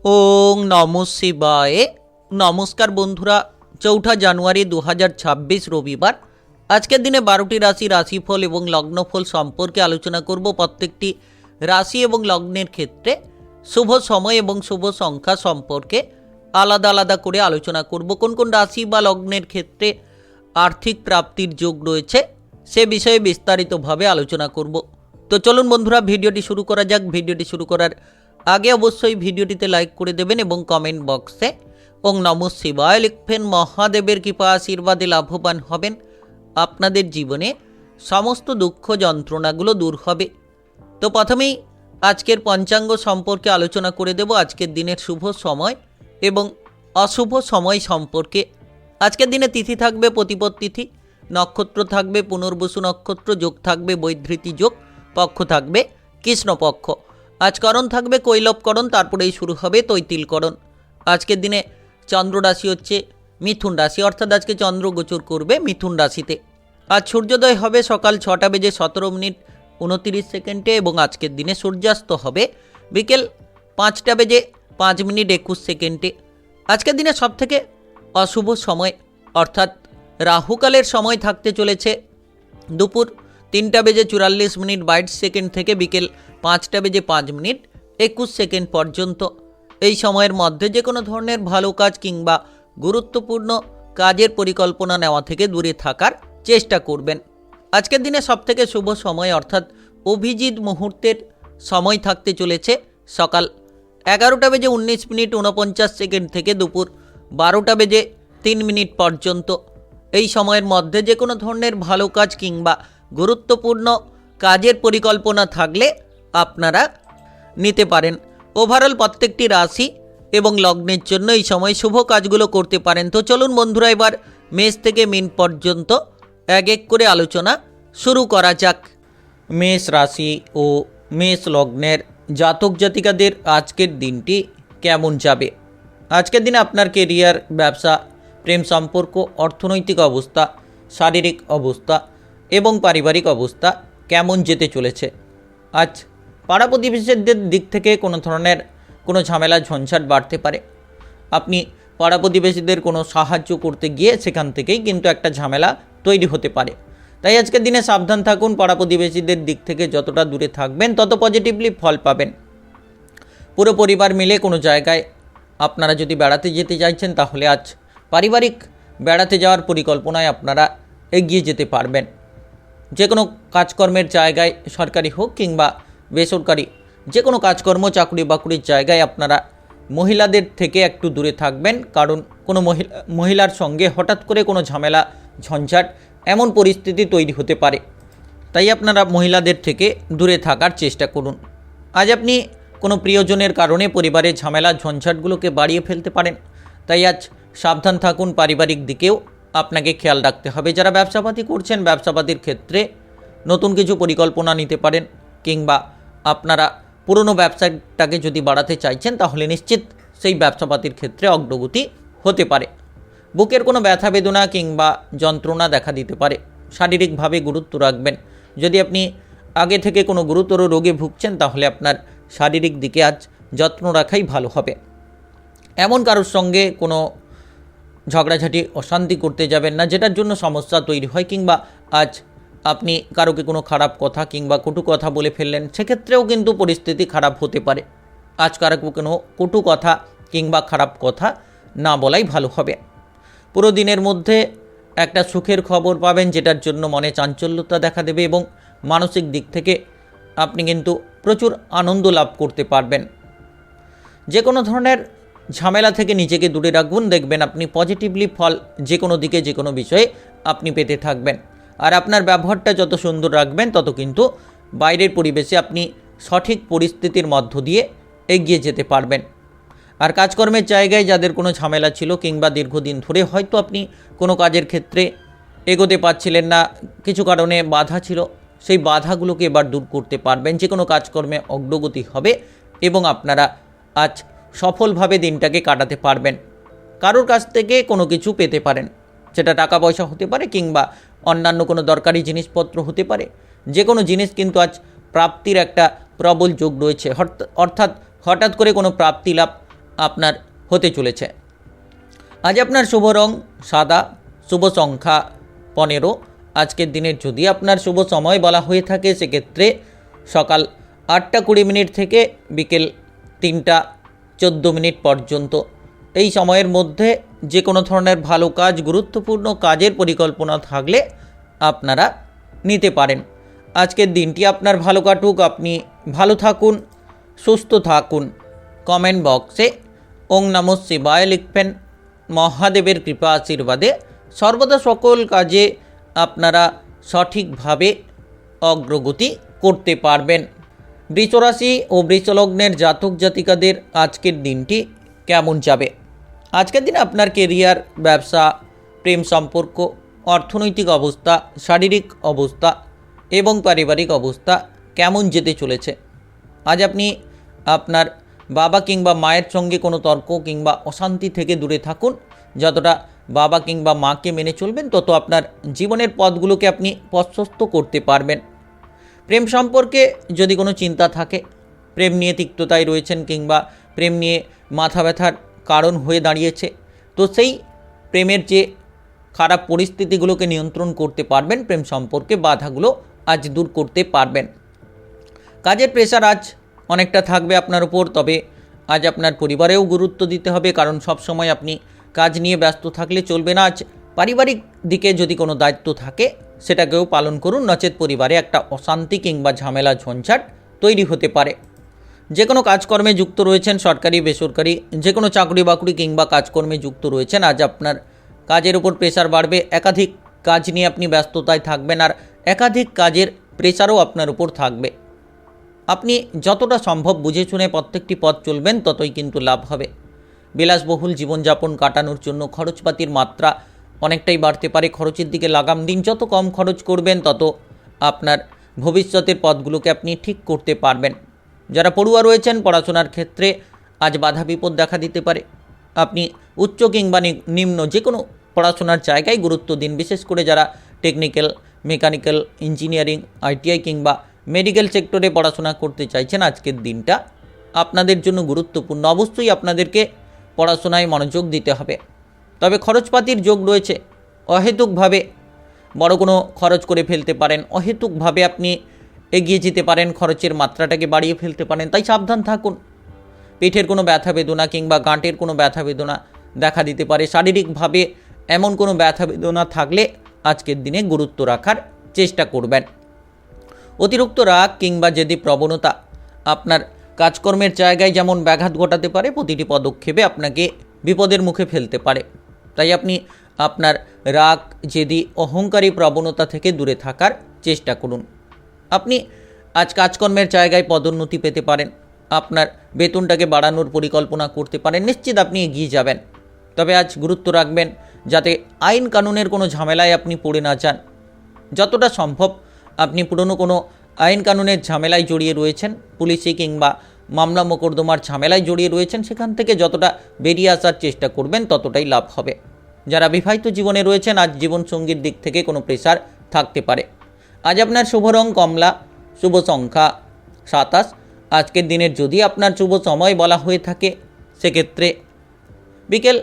ওং নমঃ শিবায়। নমস্কার বন্ধুরা, 4 জানুয়ারি 2026 রবিবার। আজকের দিনে 12টি রাশি রাশিফল এবং লগ্নফল সম্পর্কে আলোচনা করব। প্রত্যেকটি রাশি এবং লগ্নের ক্ষেত্রে শুভ সময় এবং শুভ সংখ্যা সম্পর্কে আলাদা আলাদা করে আলোচনা করব। কোন কোন রাশি বা লগ্নের ক্ষেত্রে আর্থিক প্রাপ্তির যোগ রয়েছে সে বিষয়ে বিস্তারিতভাবে আলোচনা করব। তো চলুন বন্ধুরা, ভিডিওটি শুরু করা যাক। ভিডিওটি শুরু করার আগে অবশ্যই ভিডিওটিতে লাইক করে দেবেন এবং কমেন্ট বক্সে ওং নমঃ শিবায় লিখবেন। মহাদেবের কৃপা আশীর্বাদে লাভবান হবেন। আপনাদের জীবনে সমস্ত দুঃখ যন্ত্রণাগুলো দূর হবে। তো প্রথমেই আজকের পঞ্চাঙ্গ সম্পর্কে আলোচনা করে দেব। আজকের দিনের শুভ সময় এবং অশুভ সময় সম্পর্কে। আজকের দিনে তিথি থাকবে প্রতিপদ তিথি, নক্ষত্র থাকবে পুনর্বসু নক্ষত্র, যোগ থাকবে বৈধৃতি যোগ, পক্ষ থাকবে কৃষ্ণপক্ষ। আজ করণ থাকবে কৈলবকরণ, তারপরেই শুরু হবে তৈতিলকরণ। আজকের দিনে চন্দ্র রাশি হচ্ছে মিথুন রাশি, অর্থাৎ আজকে চন্দ্র গোচর করবে মিথুন রাশিতে। আজ সূর্যোদয় হবে সকাল 6:17:29 এবং আজকের দিনে সূর্যাস্ত হবে বিকেল 5:05:21। আজকের দিনে সবথেকে অশুভ সময় অর্থাৎ রাহুকালের সময় থাকতে চলেছে দুপুর 3:44:22 থেকে বিকেল 5:05:21 পর্যন্ত। এই সময়ের মধ্যে যে কোনো ধরনের ভালো কাজ কিংবা গুরুত্বপূর্ণ কাজের পরিকল্পনা নেওয়া থেকে দূরে থাকার চেষ্টা করবেন। আজকের দিনে সবথেকে শুভ সময় অর্থাৎ অভিজিৎ মুহূর্তের সময় থাকতে চলেছে সকাল 11:19:49 থেকে দুপুর 12:03 পর্যন্ত। এই সময়ের মধ্যে যে কোনো ধরনের ভালো কাজ কিংবা গুরুত্বপূর্ণ কাজের পরিকল্পনা থাকলে আপনারা নিতে পারেন। ওভারঅল প্রত্যেকটি রাশি এবং লগ্নের জন্য এই সময় শুভ কাজগুলো করতে পারেন। তো চলুন বন্ধুরা, এবার মেষ থেকে মীন পর্যন্ত এক এক করে আলোচনা শুরু করা যাক। মেষ রাশি ও মেষ লগ্নের জাতক জাতিকাদের আজকের দিনটি কেমন যাবে? আজকের দিনে আপনার কেরিয়ার, ব্যবসা, প্রেম সম্পর্ক, অর্থনৈতিক অবস্থা, শারীরিক অবস্থা এবং পারিবারিক অবস্থা কেমন যেতে চলেছে? আজ পাড়া প্রতিবেশীদের দিক থেকে কোনো ধরনের কোনো ঝামেলা ঝঞ্ঝাট বাড়তে পারে। আপনি পাড়া প্রতিবেশীদের কোনো সাহায্য করতে গিয়ে সেখান থেকেই কিন্তু একটা ঝামেলা তৈরি হতে পারে। তাই আজকের দিনে সাবধান থাকুন। পাড়া প্রতিবেশীদের দিক থেকে যতটা দূরে থাকবেন তত পজিটিভলি ফল পাবেন। পুরো পরিবার মিলে কোনো জায়গায় আপনারা যদি বেড়াতে যেতে চাইছেন তাহলে আজ পারিবারিক বেড়াতে যাওয়ার পরিকল্পনায় আপনারা এগিয়ে যেতে পারবেন। যে কোনো কাজকর্মের জায়গায়, সরকারি হোক কিংবা বেসরকারি, যে কোনো কাজকর্ম, চাকরি বাকরির জায়গায় আপনারা মহিলাদের থেকে একটু দূরে থাকবেন। কারণ কোনো মহিলার সঙ্গে হঠাৎ করে কোনো ঝামেলা ঝঞ্ঝাট এমন পরিস্থিতি তৈরি হতে পারে। তাই আপনারা মহিলাদের থেকে দূরে থাকার চেষ্টা করুন। আজ আপনি কোনো প্রিয়জনের কারণে পরিবারের ঝামেলা ঝঞ্ঝাটগুলোকে বাড়িয়ে ফেলতে পারেন। তাই আজ সাবধান থাকুন। পারিবারিক দিকেও আপনাকে খেয়াল রাখতে হবে। যারা ব্যবসাপাতি করছেন, ব্যবসাপাতির ক্ষেত্রে নতুন কিছু পরিকল্পনা নিতে পারেন, কিংবা আপনারা পুরনো ব্যবসাটাকে যদি বাড়াতে চাইছেন তাহলে নিশ্চিত সেই ব্যবসাপাতির ক্ষেত্রে অগ্রগতি হতে পারে। বুকের কোনো ব্যথা বেদনা কিংবা যন্ত্রণা দেখা দিতে পারে। শারীরিকভাবে গুরুত্ব রাখবেন। যদি আপনি আগে থেকে কোনো গুরুতর রোগে ভুগছেন তাহলে আপনার শারীরিক দিকে আজ যত্ন রাখাই ভালো হবে। এমন কারোর সঙ্গে কোনো ঝগড়াঝাটি অশান্তি করতে যাবেন না যেটার জন্য সমস্যা তৈরি হয়, কিংবা আজ আপনি কারোকে কোনো খারাপ কথা কিংবা কটু কথা বলে ফেললেন, সেক্ষেত্রেও কিন্তু পরিস্থিতি খারাপ হতে পারে। আজ কারোকে কোনো কটু কথা কিংবা খারাপ কথা না বলাই ভালো হবে। পুরো দিনের মধ্যে একটা সুখের খবর পাবেন যেটার জন্য মনে চাঞ্চল্যতা দেখা দেবে এবং মানসিক দিক থেকে আপনি কিন্তু প্রচুর আনন্দ লাভ করতে পারবেন। যে কোনো ধরনের ঝামেলা থেকে নিজেকে দূরে রাখুন, দেখবেন আপনি পজিটিভলি ফল যে কোনো দিকে, যে কোনো বিষয়ে আপনি পেতে থাকবেন। আর আপনার ব্যবহারটা যত সুন্দর রাখবেন তত কিন্তু বাইরের পরিবেশে আপনি সঠিক পরিস্থিতির মধ্য দিয়ে এগিয়ে যেতে পারবেন। আর কাজকর্মের জায়গায় যাদের কোনো ঝামেলা ছিল কিংবা দীর্ঘদিন ধরে হয়তো আপনি কোনো কাজের ক্ষেত্রে এগোতে পারছিলেন না, কিছু কারণে বাধা ছিল, সেই বাধাগুলোকে এবার দূর করতে পারবেন। যে কোনো কাজকর্মে অগ্রগতি হবে এবং আপনারা আজ সফলভাবে দিনটাকে কাটাতে পারবেন। কারোর কাছ থেকে কোনো কিছু পেতে পারেন, সেটা টাকা পয়সা হতে পারে কিংবা অন্যান্য কোনো দরকারি জিনিসপত্র হতে পারে। যে কোনো জিনিস কিন্তু আজ প্রাপ্তির একটা প্রবল যোগ রয়েছে। অর্থাৎ হঠাৎ করে কোনো প্রাপ্তি লাভ আপনার হতে চলেছে। আজ আপনার শুভ রং সাদা, শুভ সংখ্যা 15। আজকের দিনের যদি আপনার শুভ সময় বলা হয়ে থাকে সেক্ষেত্রে সকাল 8:20 থেকে বিকেল 3:14 পর্যন্ত। এই সময়ের মধ্যে যে কোনো ধরনের ভালো কাজ, গুরুত্বপূর্ণ কাজের পরিকল্পনা থাকলে আপনারা নিতে পারেন। আজকের দিনটি আপনার ভালো কাটুক, আপনি ভালো থাকুন, সুস্থ থাকুন। কমেন্ট বক্সে ওং নমঃ শিবায় লিখবেন। মহাদেবের কৃপা আশীর্বাদে সর্বদা সকল কাজে আপনারা সঠিকভাবে অগ্রগতি করতে পারবেন। বৃষরাশি ও বৃষলগ্নের জাতক জাতিকাদের আজকের দিনটি কেমন যাবে? আজকের দিনে আপনার কেরিয়ার, ব্যবসা, প্রেম সম্পর্ক, অর্থনৈতিক অবস্থা, শারীরিক অবস্থা এবং পারিবারিক অবস্থা কেমন যেতে চলেছে? আজ আপনি আপনার বাবা কিংবা মায়ের সঙ্গে কোনো তর্ক কিংবা অশান্তি থেকে দূরে থাকুন। যতটা বাবা কিংবা মাকে মেনে চলবেন তত আপনার জীবনের পথগুলোকে আপনি প্রশস্ত করতে পারবেন। প্রেম সম্পর্কে যদি কোনো চিন্তা থাকে, প্রেম নিয়ে তিক্ততায় রয়েছেন কিংবা প্রেম নিয়ে মাথা ব্যথার কারণ হয়ে দাঁড়িয়েছে, তো সেই প্রেমের যে খারাপ পরিস্থিতিগুলোকে নিয়ন্ত্রণ করতে পারবেন, প্রেম সম্পর্কে বাধাগুলো আজ দূর করতে পারবেন। কাজের প্রেশার আজ অনেকটা থাকবে আপনার উপর, তবে আজ আপনার পরিবারেও গুরুত্ব দিতে হবে, কারণ সব সময় আপনি কাজ নিয়ে ব্যস্ত থাকলে চলবে না। আজ পারিবারিক দিকে যদি কোনো দায়িত্ব থাকে সেটাকেও পালন করুন, নচেত পরিবারে একটা অশান্তি কিংবা ঝামেলা ঝঞ্ঝাট তৈরি হতে পারে। যে কোনো কাজকর্মে যুক্ত রয়েছেন, সরকারি বেসরকারি যে কোনো চাকরি বাকরি কিংবা কাজকর্মে যুক্ত রয়েছেন, আজ আপনার কাজের উপর প্রেশার বাড়বে। একাধিক কাজ নিয়ে আপনি ব্যস্ততায় থাকবেন আর একাধিক কাজের প্রেশারও আপনার উপর থাকবে। আপনি যতটা সম্ভব বুঝে শুনে প্রত্যেকটি পথ চলবেন ততই কিন্তু লাভ হবে। বিলাসবহুল জীবনযাপন কাটানোর জন্য খরচপাতির মাত্রা অনেকটাই বাড়তে পারে। খরচের দিকে লাগাম দিন, যত কম খরচ করবেন তত আপনার ভবিষ্যতের পথগুলোকে আপনি ঠিক করতে পারবেন। যারা পড়ুয়া রয়েছেন, পড়াশোনার ক্ষেত্রে আজ বাধা বিপদ দেখা দিতে পারে। আপনি উচ্চ কিংবা নিম্ন যে কোনো পড়াশোনার জায়গায় গুরুত্ব দিন, বিশেষ করে যারা টেকনিক্যাল, মেকানিক্যাল, ইঞ্জিনিয়ারিং, আইটিআই কিংবা মেডিকেল সেক্টরে পড়াশোনা করতে চাইছেন, আজকের দিনটা আপনাদের জন্য গুরুত্বপূর্ণ। অবশ্যই আপনাদেরকে পড়াশোনায় মনোযোগ দিতে হবে, তবে খরচপাতির যোগ রয়েছে। অহেতুকভাবে বড় কোনো খরচ করে ফেলতে পারেন, অহেতুকভাবে আপনি এগিয়ে যেতে পারেন, খরচের মাত্রাটাকে বাড়িয়ে ফেলতে পারেন, তাই সাবধান থাকুন। পেটের কোনো ব্যথা বেদনা কিংবা গাঁটের কোনো ব্যথা বেদনা দেখা দিতে পারে। শারীরিকভাবে এমন কোনো ব্যথা বেদনা থাকলে আজকের দিনে গুরুত্ব রাখার চেষ্টা করবেন। অতিরিক্ত রাগ কিংবা জেদি প্রবণতা আপনার কাজকর্মের জায়গায় যেমন ব্যাঘাত ঘটাতে পারে, প্রতিটি পদক্ষেপে আপনাকে বিপদের মুখে ফেলতে পারে। তাই আপনি আপনার রাগ, জেদি, অহংকারী প্রবণতা থেকে দূরে থাকার চেষ্টা করুন। আপনি আজ কাজকর্মের জায়গায় পদোন্নতি পেতে পারেন, আপনার বেতনটাকে বাড়ানোর পরিকল্পনা করতে পারেন, নিশ্চিত আপনি এগিয়ে যাবেন। তবে আজ গুরুত্ব রাখবেন যাতে আইন কানুনের কোনো ঝামেলায় আপনি পড়ে না যান। যতটা সম্ভব আপনি পুরনো কোনো আইন কানুনের ঝামেলায় জড়িয়ে রয়েছেন, পুলিশি কিংবা মামলা মোকদ্দমার ঝামেলায় জড়িয়ে রয়েছেন, সেখান থেকে যতটা বেরিয়ে আসার চেষ্টা করবেন ততটাই লাভ হবে। যারা বিবাহিত জীবনে রয়েছেন, আজ জীবনসঙ্গীর দিক থেকে কোনো প্রেশার থাকতে পারে। আজ আপনার শুভ রং কমলা, শুভ সংখ্যা 27। আজকের দিনের যদি আপনার শুভ সময় বলা হয়ে থাকে সেক্ষেত্রে বিকেল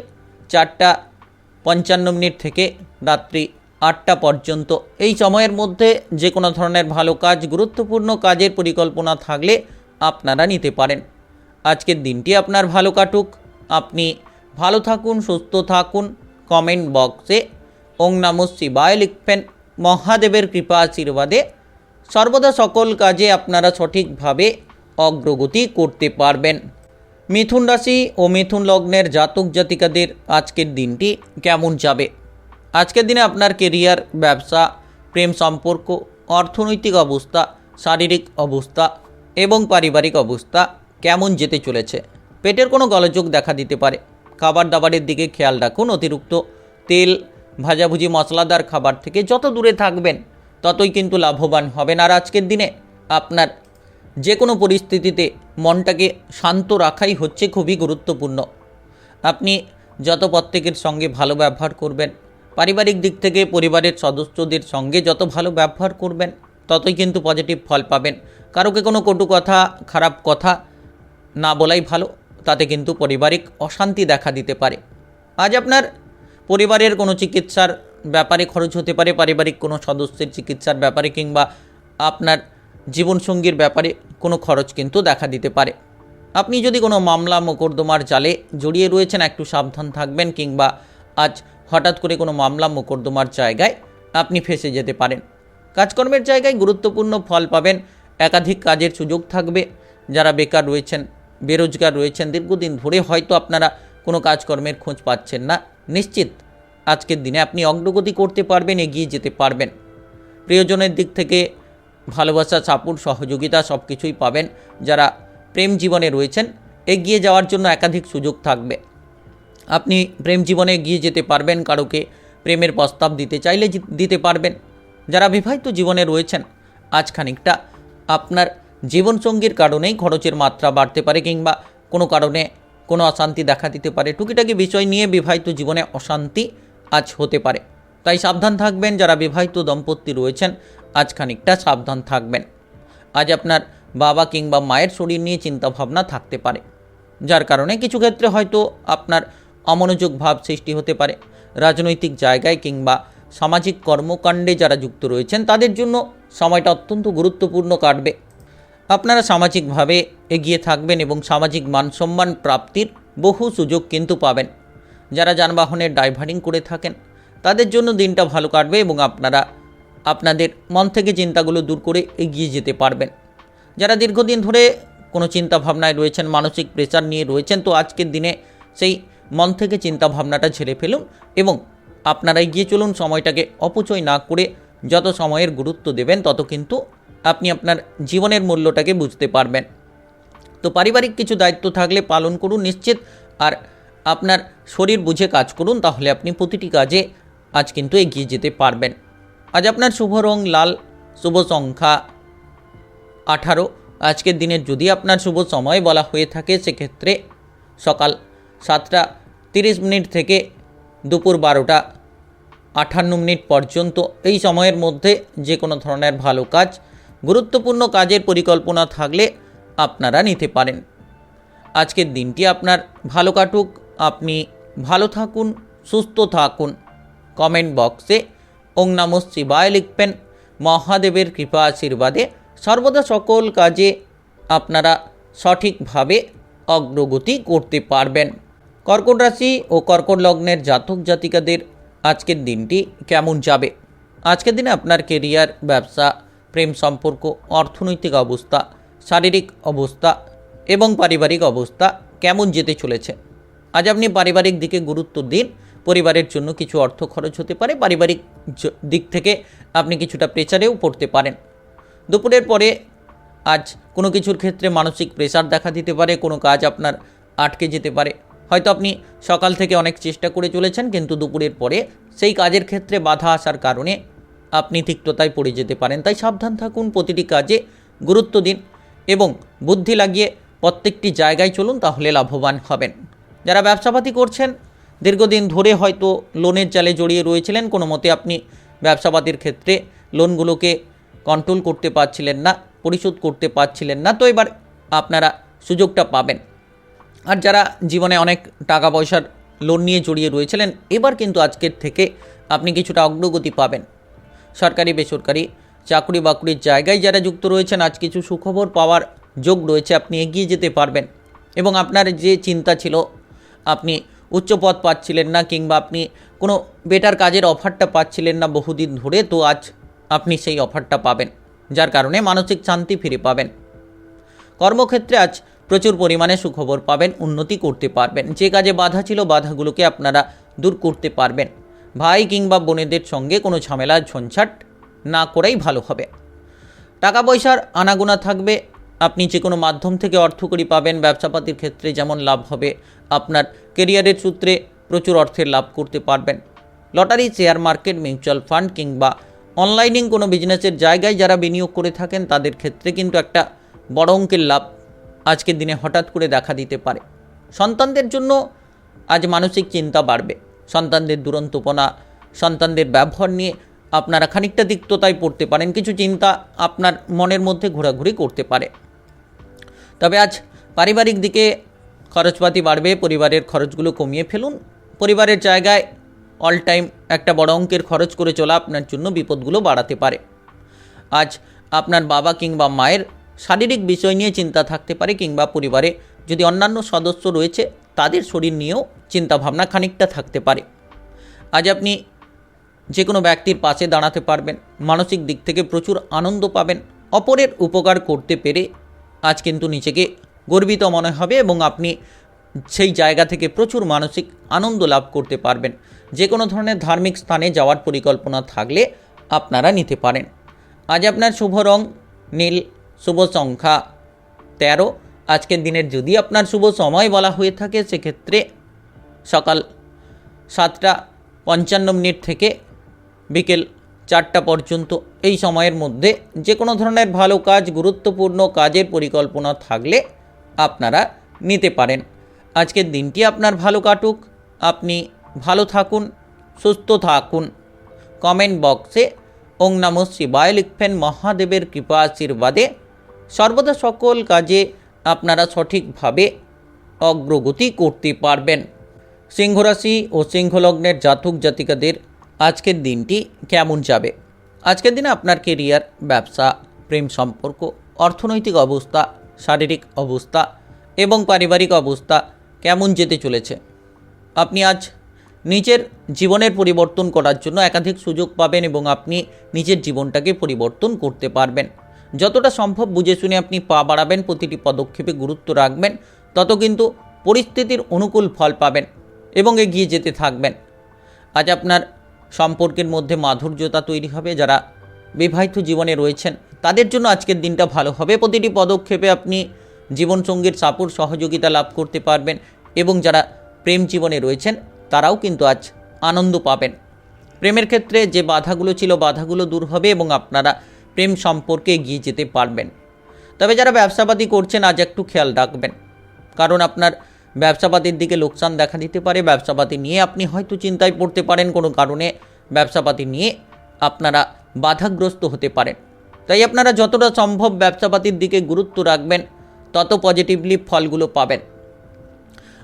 4:55 থেকে রাত্রি 8টা পর্যন্ত। এই সময়ের মধ্যে যে কোনো ধরনের ভালো কাজ, গুরুত্বপূর্ণ কাজের পরিকল্পনা থাকলে আপনারা নিতে পারেন। আজকের দিনটি আপনার ভালো কাটুক, আপনি ভালো থাকুন, সুস্থ থাকুন। কমেন্ট বক্সে ওং নমঃ শিবায় লিখবেন। মহাদেবের কৃপা আশীর্বাদে সর্বদা সকল কাজে আপনারা সঠিকভাবে অগ্রগতি করতে পারবেন। মিথুন রাশি ও মিথুন লগ্নের জাতক জাতিকাদের আজকের দিনটি কেমন যাবে? আজকের দিনে আপনার কেরিয়ার, ব্যবসা, প্রেম সম্পর্ক, অর্থনৈতিক অবস্থা, শারীরিক অবস্থা এবং পারিবারিক অবস্থা কেমন যেতে চলেছে? পেটের কোনো গোলযোগ দেখা দিতে পারে। খাবার দাবারের দিকে খেয়াল রাখুন। অতিরিক্ত তেল, ভাজাভুজি, মশলাদার খাবার থেকে যত দূরে থাকবেন ততই কিন্তু লাভবান হবেন। আর আজকের দিনে আপনার যে কোনো পরিস্থিতিতে মনটাকে শান্ত রাখাই হচ্ছে খুবই গুরুত্বপূর্ণ। আপনি যত প্রত্যেকের সঙ্গে ভালো ব্যবহার করবেন, পারিবারিক দিক থেকে পরিবারের সদস্যদের সঙ্গে যত ভালো ব্যবহার করবেন ততই কিন্তু পজিটিভ ফল পাবেন। কারোকে কোনো কটু কথা, খারাপ কথা না বলাই ভালো। তাতে কিন্তু পারিবারিক অশান্তি দেখা দিতে পারে। আজ আপনার পরিবারের কোনো চিকিৎসার ব্যাপারে খরচ হতে পারে, পারিবারিক কোনো সদস্যের চিকিৎসার ব্যাপারে কিংবা আপনার জীবনসঙ্গীর ব্যাপারে কোনো খরচ কিন্তু দেখা দিতে পারে। আপনি যদি কোনো মামলা মোকদ্দমার জালে জড়িয়ে রয়েছেন, একটু সাবধান থাকবেন, কিংবা আজ হঠাৎ করে কোনো মামলা মোকদ্দমার জায়গায় আপনি ফেঁসে যেতে পারেন। কাজকর্মের জায়গায় গুরুত্বপূর্ণ ফল পাবেন, একাধিক কাজের সুযোগ থাকবে। যারা বেকার রয়েছেন, বেরোজগার রয়েছেন, দীর্ঘদিন ধরে হয়তো আপনারা কোনো কাজকর্মের খোঁজ পাচ্ছেন না, নিশ্চিত আজকের দিনে আপনি অগ্রগতি করতে পারবেন, এগিয়ে যেতে পারবেন। প্রিয়জনের দিক থেকে ভালোবাসা, সাপোর্ট, সহযোগিতা সব কিছুই পাবেন। যারা প্রেম জীবনে রয়েছেন, এগিয়ে যাওয়ার জন্য একাধিক সুযোগ থাকবে। আপনি প্রেম জীবনে এগিয়ে যেতে পারবেন, কারোকে প্রেমের প্রস্তাব দিতে চাইলে দিতে পারবেন। যারা বিবাহিত জীবনে রয়েছেন, আজ খানিকটা আপনার জীবনসঙ্গীর কারণেই খরচের মাত্রা বাড়তে পারে, কিংবা কোনো কারণে কোনো অশান্তি দেখা দিতে পারে। টুকিটাকি বিষয় নিয়ে বিবাহিত জীবনে অশান্তি আজ হতে পারে, তাই সাবধান থাকবেন। যারা বিবাহিত দম্পতি রয়েছেন, আজ খানিকটা সাবধান থাকবেন। আজ আপনার বাবা কিংবা মায়ের শরীর নিয়ে চিন্তাভাবনা থাকতে পারে, যার কারণে কিছু ক্ষেত্রে হয়তো আপনার অমনোযোগ ভাব সৃষ্টি হতে পারে। রাজনৈতিক জায়গায় কিংবা সামাজিক কর্মকাণ্ডে যারা যুক্ত রয়েছেন, তাদের জন্য সময়টা অত্যন্ত গুরুত্বপূর্ণ কাটবে। আপনারা সামাজিকভাবে এগিয়ে থাকবেন এবং সামাজিক মানসম্মান প্রাপ্তির বহু সুযোগ কিন্তু পাবেন। যারা যানবাহনের ড্রাইভারিং করে থাকেন, তাদের জন্য দিনটা ভালো কাটবে এবং আপনারা আপনাদের মন থেকে চিন্তাগুলো দূর করে এগিয়ে যেতে পারবেন। যারা দীর্ঘদিন ধরে কোনো চিন্তাভাবনায় রয়েছেন, মানসিক প্রেসার নিয়ে রয়েছেন, তো আজকের দিনে সেই মন থেকে চিন্তাভাবনাটা ঝেড়ে ফেলুন এবং আপনারা এগিয়ে চলুন। সময়টাকে অপচয় না করে যত সময়ের গুরুত্ব দেবেন, তত কিন্তু আপনি আপনার জীবনের মূল্যটাকে বুঝতে পারবেন। তো পারিবারিক কিছু দায়িত্ব থাকলে পালন করুন নিশ্চিত, আর আপনার শরীর বুঝে কাজ করুন, তাহলে আপনি প্রতিটি কাজে আজ কিন্তু এগিয়ে যেতে পারবেন। আজ আপনার শুভ রং লাল, শুভ সংখ্যা 18। আজকের দিনের যদি আপনার শুভ সময় বলা হয়ে থাকে, সেক্ষেত্রে সকাল 7টা 30 থেকে দুপুর 12টা 58 পর্যন্ত। এই সময়ের মধ্যে যে কোনো ধরনের ভালো কাজ, গুরুত্বপূর্ণ কাজের পরিকল্পনা থাকলে আপনারা নিতে পারেন। আজকের দিনটি আপনার ভালো কাটুক, আপনি ভালো থাকুন, সুস্থ থাকুন। কমেন্ট বক্সে ওং নমঃ শিবায় লিখবেন। মহাদেবের কৃপা আশীর্বাদে সর্বদা সকল কাজে আপনারা সঠিকভাবে অগ্রগতি করতে পারবেন। কর্কট রাশি ও কর্কট লগ্নের জাতক জাতিকাদের আজকের দিনটি কেমন যাবে? আজকের দিনে আপনার কেরিয়ার, ব্যবসা, প্রেম সম্পর্ক, অর্থনৈতিক অবস্থা, শারীরিক অবস্থা এবং পারিবারিক অবস্থা কেমন যেতে চলেছে? আজ আপনি পারিবারিক দিকে গুরুত্ব দিন। পরিবারের জন্য কিছু অর্থ খরচ হতে পারে, পারিবারিক দিক থেকে আপনি কিছুটা প্রেসারেও পড়তে পারেন। দুপুরের পরে আজ কোনো কিছুর ক্ষেত্রে মানসিক প্রেসার দেখা দিতে পারে, কোনো কাজ আপনার আটকে যেতে পারে। হয়তো আপনি সকাল থেকে অনেক চেষ্টা করে চলেছেন, কিন্তু দুপুরের পরে সেই কাজের ক্ষেত্রে বাধা আসার কারণে আপনি তিক্ততায় পড়ে যেতে পারেন। তাই সাবধান থাকুন, প্রতিটি কাজে গুরুত্ব দিন এবং বুদ্ধি লাগিয়ে প্রত্যেকটি জায়গায় চলুন, তাহলে লাভবান হবেন। যারা ব্যবসাপাতি করছেন, দীর্ঘদিন ধরে হয়তো লোনের জালে জড়িয়ে রয়েছিলেন, কোনো মতে আপনি ব্যবসাপাতির ক্ষেত্রে লোনগুলোকে কন্ট্রোল করতে পারছিলেন না, পরিশোধ করতে পারছিলেন না, তো এবার আপনারা সুযোগটা পাবেন। আর যারা জীবনে অনেক টাকা পয়সার লোন নিয়ে জড়িয়ে রয়েছিলেন, এবার কিন্তু আজকের থেকে আপনি কিছুটা অগ্রগতি পাবেন। সরকারি বেসরকারি চাকরি বাকরির জায়গায় যারা যুক্ত রয়েছেন, আজ কিছু সুখবর পাওয়ার যোগ রয়েছে, আপনি এগিয়ে যেতে পারবেন। এবং আপনার যে চিন্তা ছিল, আপনি উচ্চ পদ পাচ্ছিলেন না কিংবা আপনি কোনো বেটার কাজের অফারটা পাচ্ছিলেন না বহুদিন ধরে, তো আজ আপনি সেই অফারটা পাবেন, যার কারণে মানসিক শান্তি ফিরে পাবেন। কর্মক্ষেত্রে আজ প্রচুর পরিমাণে সুখবর পাবেন, উন্নতি করতে পারবেন। যে কাজে বাধা ছিল, বাধাগুলোকে আপনারা দূর করতে পারবেন। ভাই কিংবা বোনেদের সঙ্গে কোনো ঝামেলা ঝঞ্ঝাট না করাই ভালো হবে। টাকা পয়সার আনাগোনা থাকবে, আপনি যে কোনো মাধ্যম থেকে অর্থকড়ি পাবেন। ব্যবসাপাতির ক্ষেত্রে যেমন লাভ হবে, আপনার কেরিয়ারের সূত্রে প্রচুর অর্থের লাভ করতে পারবেন। Lottery, share market, mutual fund কিংবা অনলাইনিং কোনো বিজনেসের জায়গায় যারা বিনিয়োগ করে থাকেন, তাদের ক্ষেত্রে কিন্তু একটা বড় অঙ্কের লাভ আজকের দিনে হঠাৎ করে দেখা দিতে পারে। সন্তানদের জন্য আজ মানসিক চিন্তা বাড়বে। সন্তানদের দুরন্তপনা, সন্তানদের ব্যবহার নিয়ে আপনারা খানিকটা তিক্ততায় পড়তে পারেন। কিছু চিন্তা আপনার মনের মধ্যে ঘোরাঘুরি করতে পারে। তবে আজ পারিবারিক দিকে খরচপাতি বাড়বে, পরিবারের খরচগুলো কমিয়ে ফেলুন। পরিবারের জায়গায় অল টাইম একটা বড় অঙ্কের খরচ করে চলা আপনার জন্য বিপদগুলো বাড়াতে পারে। আজ আপনার বাবা কিংবা মায়ের শারীরিক বিষয় নিয়ে চিন্তা থাকতে পারে, কিংবা পরিবারে যদি অন্যান্য সদস্য রয়েছে তাদের শরীর নিয়েও চিন্তাভাবনা খানিকটা থাকতে পারে। আজ আপনি যে কোনো ব্যক্তির পাশে দাঁড়াতে পারবেন, মানসিক দিক থেকে প্রচুর আনন্দ পাবেন। অপরের উপকার করতে পেরে আজ কিন্তু নিজেকে গর্বিত মনে হবে এবং আপনি সেই জায়গা থেকে প্রচুর মানসিক আনন্দ লাভ করতে পারবেন। যে কোনো ধরনের ধার্মিক স্থানে যাওয়ার পরিকল্পনা থাকলে আপনারা নিতে পারেন। আজ আপনার শুভ রং নীল, শুভ সংখ্যা 13। আজকের দিনের যদি আপনার শুভ সময় বলা হয়ে থাকে সেক্ষেত্রে সকাল 7:55 থেকে বিকেল 4টা পর্যন্ত। এই সময়ের মধ্যে যে কোনো ধরনের ভালো কাজ, গুরুত্বপূর্ণ কাজের পরিকল্পনা থাকলে আপনারা নিতে পারেন। আজকের দিনটি আপনার ভালো কাটুক, আপনি ভালো থাকুন, সুস্থ থাকুন। কমেন্ট বক্সে ওং নমঃ শিবায় লিখবেন। মহাদেবের কৃপা আশীর্বাদে সর্বদা সকল কাজে আপনারা সঠিকভাবে অগ্রগতি করতে পারবেন। সিংহ রাশি ও সিংহ লগ্নের জাতক জাতিকাদের আজকের দিনটি কেমন যাবে? আজকের দিনে আপনার কেরিয়ার, ব্যবসা, প্রেম সম্পর্ক, অর্থনৈতিক অবস্থা, শারীরিক অবস্থা এবং পারিবারিক অবস্থা কেমন যেতে চলেছে? আপনি আজ নিজের জীবনের পরিবর্তন করার জন্য একাধিক সুযোগ পাবেন এবং আপনি নিজের জীবনটাকে পরিবর্তন করতে পারবেন। যতটা সম্ভব বুঝে শুনে আপনি পা বাড়াবেন, প্রতিটি পদক্ষেপে গুরুত্ব রাখবেন, তত কিন্তু পরিস্থিতির অনুকূল ফল পাবেন এবং এগিয়ে যেতে থাকবেন। আজ আপনার সম্পর্কের মধ্যে মাধুর্যতা তৈরি হবে। যারা বিবাহিত জীবনে রয়েছেন তাদের জন্য আজকের দিনটা ভালো হবে। প্রতিটি পদক্ষেপে আপনি জীবনসঙ্গীর সাপোর্ট, সহযোগিতা লাভ করতে পারবেন এবং যারা প্রেম জীবনে রয়েছেন তারাও কিন্তু আজ আনন্দ পাবেন। প্রেমের ক্ষেত্রে যে বাধাগুলো ছিল, বাধাগুলো দূর হবে এবং আপনারা প্রেম সম্পর্কে এগিয়ে যেতে পারবেন। তবে যারা ব্যবসাপাতি করছেন আজ একটু খেয়াল রাখবেন, কারণ আপনার ব্যবসাপাতির দিকে লোকসান দেখা দিতে পারে। ব্যবসাপাতি নিয়ে আপনি হয়তো চিন্তায় পড়তে পারেন, কোনো কারণে ব্যবসাপাতি নিয়ে আপনারা বাধাগ্রস্ত হতে পারেন। তাই আপনারা যতটা সম্ভব ব্যবসাপাতির দিকে গুরুত্ব রাখবেন, তত পজিটিভলি ফলগুলো পাবেন।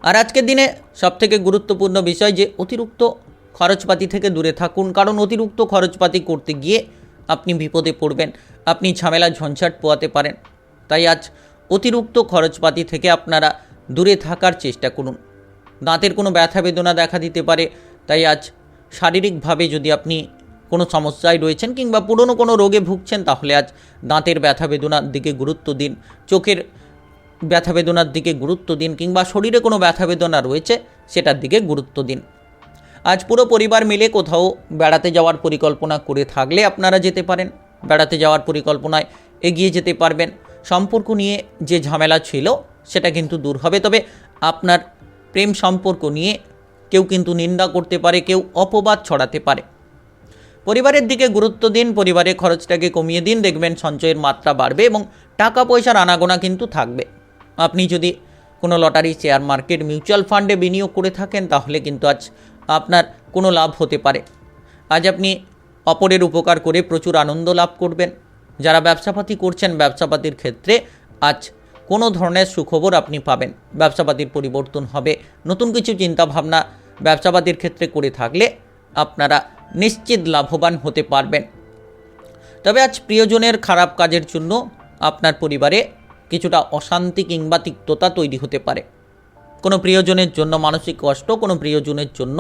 আর আজকের দিনে সবথেকে গুরুত্বপূর্ণ বিষয় যে অতিরিক্ত খরচপাতি থেকে দূরে থাকুন, কারণ অতিরিক্ত খরচপাতি করতে গিয়ে আপনি বিপদে পড়বেন, আপনি ঝামেলা ঝঞ্ঝাট পোয়াতে পারেন। তাই আজ অতিরিক্ত খরচপাতি থেকে আপনারা দূরে থাকার চেষ্টা করুন। দাঁতের কোনো ব্যথা বেদনা দেখা দিতে পারে, তাই আজ শারীরিকভাবে যদি আপনি কোনো সমস্যায় রয়েছেন কিংবা পুরনো কোনো রোগে ভুগছেন, তাহলে আজ দাঁতের ব্যথা বেদনার দিকে গুরুত্ব দিন, চোখের ব্যথা বেদনার দিকে গুরুত্ব দিন, কিংবা শরীরে কোনো ব্যথা বেদনা রয়েছে সেটার দিকে গুরুত্ব দিন। আজ পুরো পরিবার মিলে কোথাও বেড়াতে যাওয়ার পরিকল্পনা করে থাকলে আপনারা যেতে পারেন, বেড়াতে যাওয়ার পরিকল্পনায় এগিয়ে যেতে পারবেন। সম্পর্ক নিয়ে যে ঝামেলা ছিল সেটা কিন্তু দূর হবে। তবে আপনার প্রেম সম্পর্ক নিয়ে কেউ কিন্তু নিন্দা করতে পারে, কেউ অপবাদ ছড়াতে পারে। পরিবারের দিকে গুরুত্ব দিন, পরিবারের খরচটাকে কমিয়ে দিন, দেখবেন সঞ্চয়ের মাত্রা বাড়বে এবং টাকা পয়সার আনাগোনা কিন্তু থাকবে। আপনি যদি কোনো লটারি, শেয়ার মার্কেট, মিউচুয়াল ফান্ডে বিনিয়োগ করে থাকেন তাহলে কিন্তু আজ আপনার কোনো লাভ হতে পারে। আজ আপনি অপরের উপকার করে প্রচুর আনন্দ লাভ করবেন। যারা ব্যবসাপাতি করছেন, ব্যবসাপাতির ক্ষেত্রে আজ কোনো ধরনের সুখবর আপনি পাবেন। ব্যবসাপাতির পরিবর্তন হবে, নতুন কিছু চিন্তাভাবনা ব্যবসাপাতির ক্ষেত্রে করে থাকলে আপনারা নিশ্চিত লাভবান হতে পারবেন। তবে আজ প্রিয়জনের খারাপ কাজের জন্য আপনার পরিবারে কিছুটা অশান্তি কিংবা তিক্ততা তৈরি হতে পারে। কোনো প্রিয়জনের জন্য মানসিক কষ্ট, কোনো প্রিয়জনের জন্য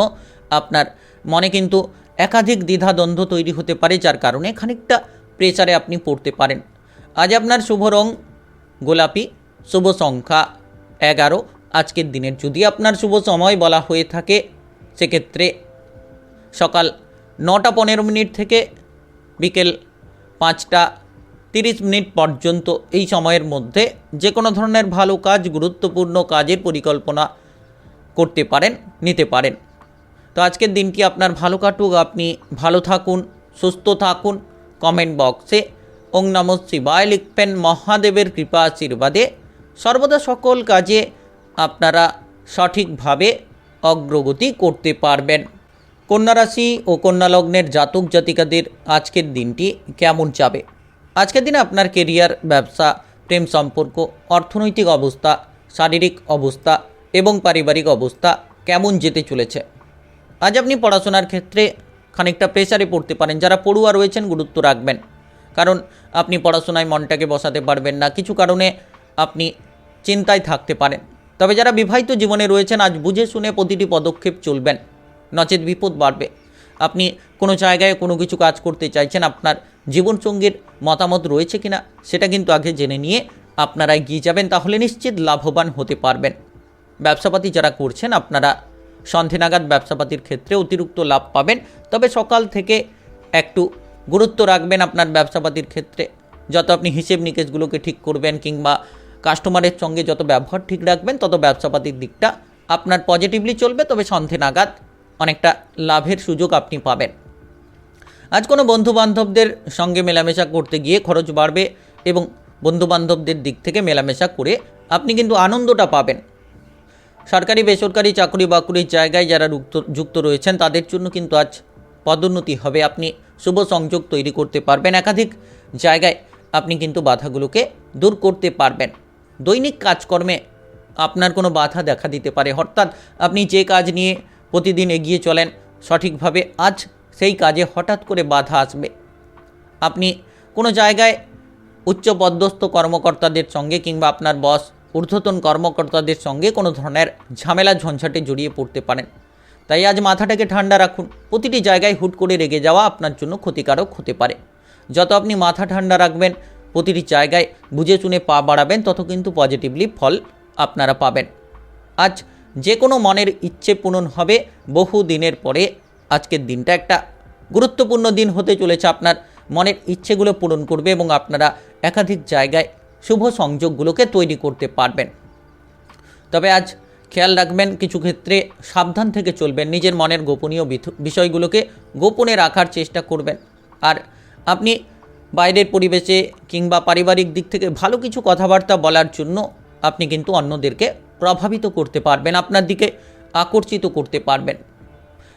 আপনার মনে কিন্তু একাধিক দ্বিধাদ্বন্দ্ব তৈরি হতে পারে, যার কারণে খানিকটা প্রেসারে আপনি পড়তে পারেন। আজ আপনার শুভ রং গোলাপি, শুভ সংখ্যা 11। আজকের দিনের যদি আপনার শুভ সময় বলা হয়ে থাকে সেক্ষেত্রে সকাল 9:15 থেকে বিকেল 5:30 পর্যন্ত। এই সময়ের মধ্যে যে কোনো ধরনের ভালো কাজ, গুরুত্বপূর্ণ কাজের পরিকল্পনা করতে পারেন, নিতে পারেন। তো আজকের দিনটি আপনার ভালো কাটুক, আপনি ভালো থাকুন, সুস্থ থাকুন। কমেন্ট বক্সে ওং নমঃ শিবায় লিখবেন। মহাদেবের কৃপা আশীর্বাদে সর্বদা সকল কাজে আপনারা সঠিকভাবে অগ্রগতি করতে পারবেন। কন্যা রাশি ও কন্যা লগ্নের জাতক জাতিকাদের আজকের দিনটি কেমন যাবে? আজকের দিনে আপনার কেরিয়ার, ব্যবসা, প্রেম সম্পর্ক, অর্থনৈতিক অবস্থা, শারীরিক অবস্থা এবং পারিবারিক অবস্থা কেমন যেতে চলেছে। আজ আপনি পড়াশোনার ক্ষেত্রে খানিকটা প্রেসারে পড়তে পারেন। যারা পড়ুয়া রয়েছেন গুরুত্ব রাখবেন, কারণ আপনি পড়াশোনায় মনটাকে বসাতে পারবেন না, কিছু কারণে আপনি চিন্তায় থাকতে পারেন। তবে যারা বিবাহিত জীবনে রয়েছেন আজ বুঝে শুনে প্রতিটি পদক্ষেপ চলবেন, নচেত বিপদ বাড়বে। আপনি কোনো জায়গায় কোনো কিছু কাজ করতে চাইছেন, আপনার জীবনসঙ্গীর মতামত রয়েছে কিনা সেটা কিন্তু আগে জেনে নিয়ে আপনারা এগিয়ে যাবেন, তাহলে নিশ্চিত লাভবান হতে পারবেন। ব্যবসাপাতি যারা করছেন আপনারা সন্ধে নাগাদ ব্যবসাপাতির ক্ষেত্রে অতিরিক্ত লাভ পাবেন। তবে সকাল থেকে একটু গুরুত্ব রাখবেন আপনার ব্যবসাপাতির ক্ষেত্রে। যত আপনি হিসেব নিকেশগুলোকে ঠিক করবেন কিংবা কাস্টমারের সঙ্গে যত ব্যবহার ঠিক রাখবেন, তত ব্যবসাপাতির দিকটা আপনার পজিটিভলি চলবে। তবে সন্ধে নাগাদ অনেকটা লাভের সুযোগ আপনি পাবেন। আজ কোনো বন্ধুবান্ধবদের সঙ্গে মেলামেশা করতে গিয়ে খরচ বাড়বে এবং বন্ধুবান্ধবদের দিক থেকে মেলামেশা করে আপনি কিন্তু আনন্দটা পাবেন। সরকারি বেসরকারি চাকরি বাকরির জায়গায় যারা যুক্ত রয়েছেন তাদের জন্য কিন্তু আজ পদোন্নতি হবে। আপনি শুভ সংযোগ তৈরি করতে পারবেন। একাধিক জায়গায় আপনি কিন্তু বাধাগুলোকে দূর করতে পারবেন। দৈনিক কাজকর্মে আপনার কোনো বাধা দেখা দিতে পারে, অর্থাৎ আপনি যে কাজ নিয়ে প্রতিদিন এগিয়ে চলেন সঠিকভাবে, আজ সেই কাজে হঠাৎ করে বাধা আসবে। আপনি কোনো জায়গায় উচ্চপদস্থ কর্মকর্তাদের সঙ্গে কিংবা আপনার বস ঊর্ধ্বতন কর্মকর্তাদের সঙ্গে কোনো ধরনের ঝামেলা ঝঞ্ঝাটে জড়িয়ে পড়তে পারেন। তাই আজ মাথাটাকে ঠান্ডা রাখুন। প্রতিটি জায়গায় হুট করে রেগে যাওয়া আপনার জন্য ক্ষতিকারক হতে পারে। যত আপনি মাথা ঠান্ডা রাখবেন, প্রতিটি জায়গায় বুঝে শুনে পা বাড়াবেন, তত কিন্তু পজিটিভলি ফল আপনারা পাবেন। আজ যে কোনো মনের ইচ্ছে পূরণ হবে। বহু দিনের পরে আজকের দিনটা একটা গুরুত্বপূর্ণ দিন হতে চলেছে। আপনার মনের ইচ্ছেগুলো পূরণ করবে এবং আপনারা একাধিক জায়গায় শুভ সংযোগগুলোকে তৈরি করতে পারবেন। তবে আজ খেয়াল রাখবেন, কিছু ক্ষেত্রে সাবধান থেকে চলবেন। নিজের মনের গোপনীয় বিষয়গুলোকে গোপনে রাখার চেষ্টা করবেন। আর আপনি বাইরের পরিবেশে কিংবা পারিবারিক দিক থেকে ভালো কিছু কথাবার্তা বলার জন্য আপনি কিন্তু অন্যদেরকে প্রভাবিত করতে পারবেন, আপনার দিকে আকর্ষিত করতে পারবেন।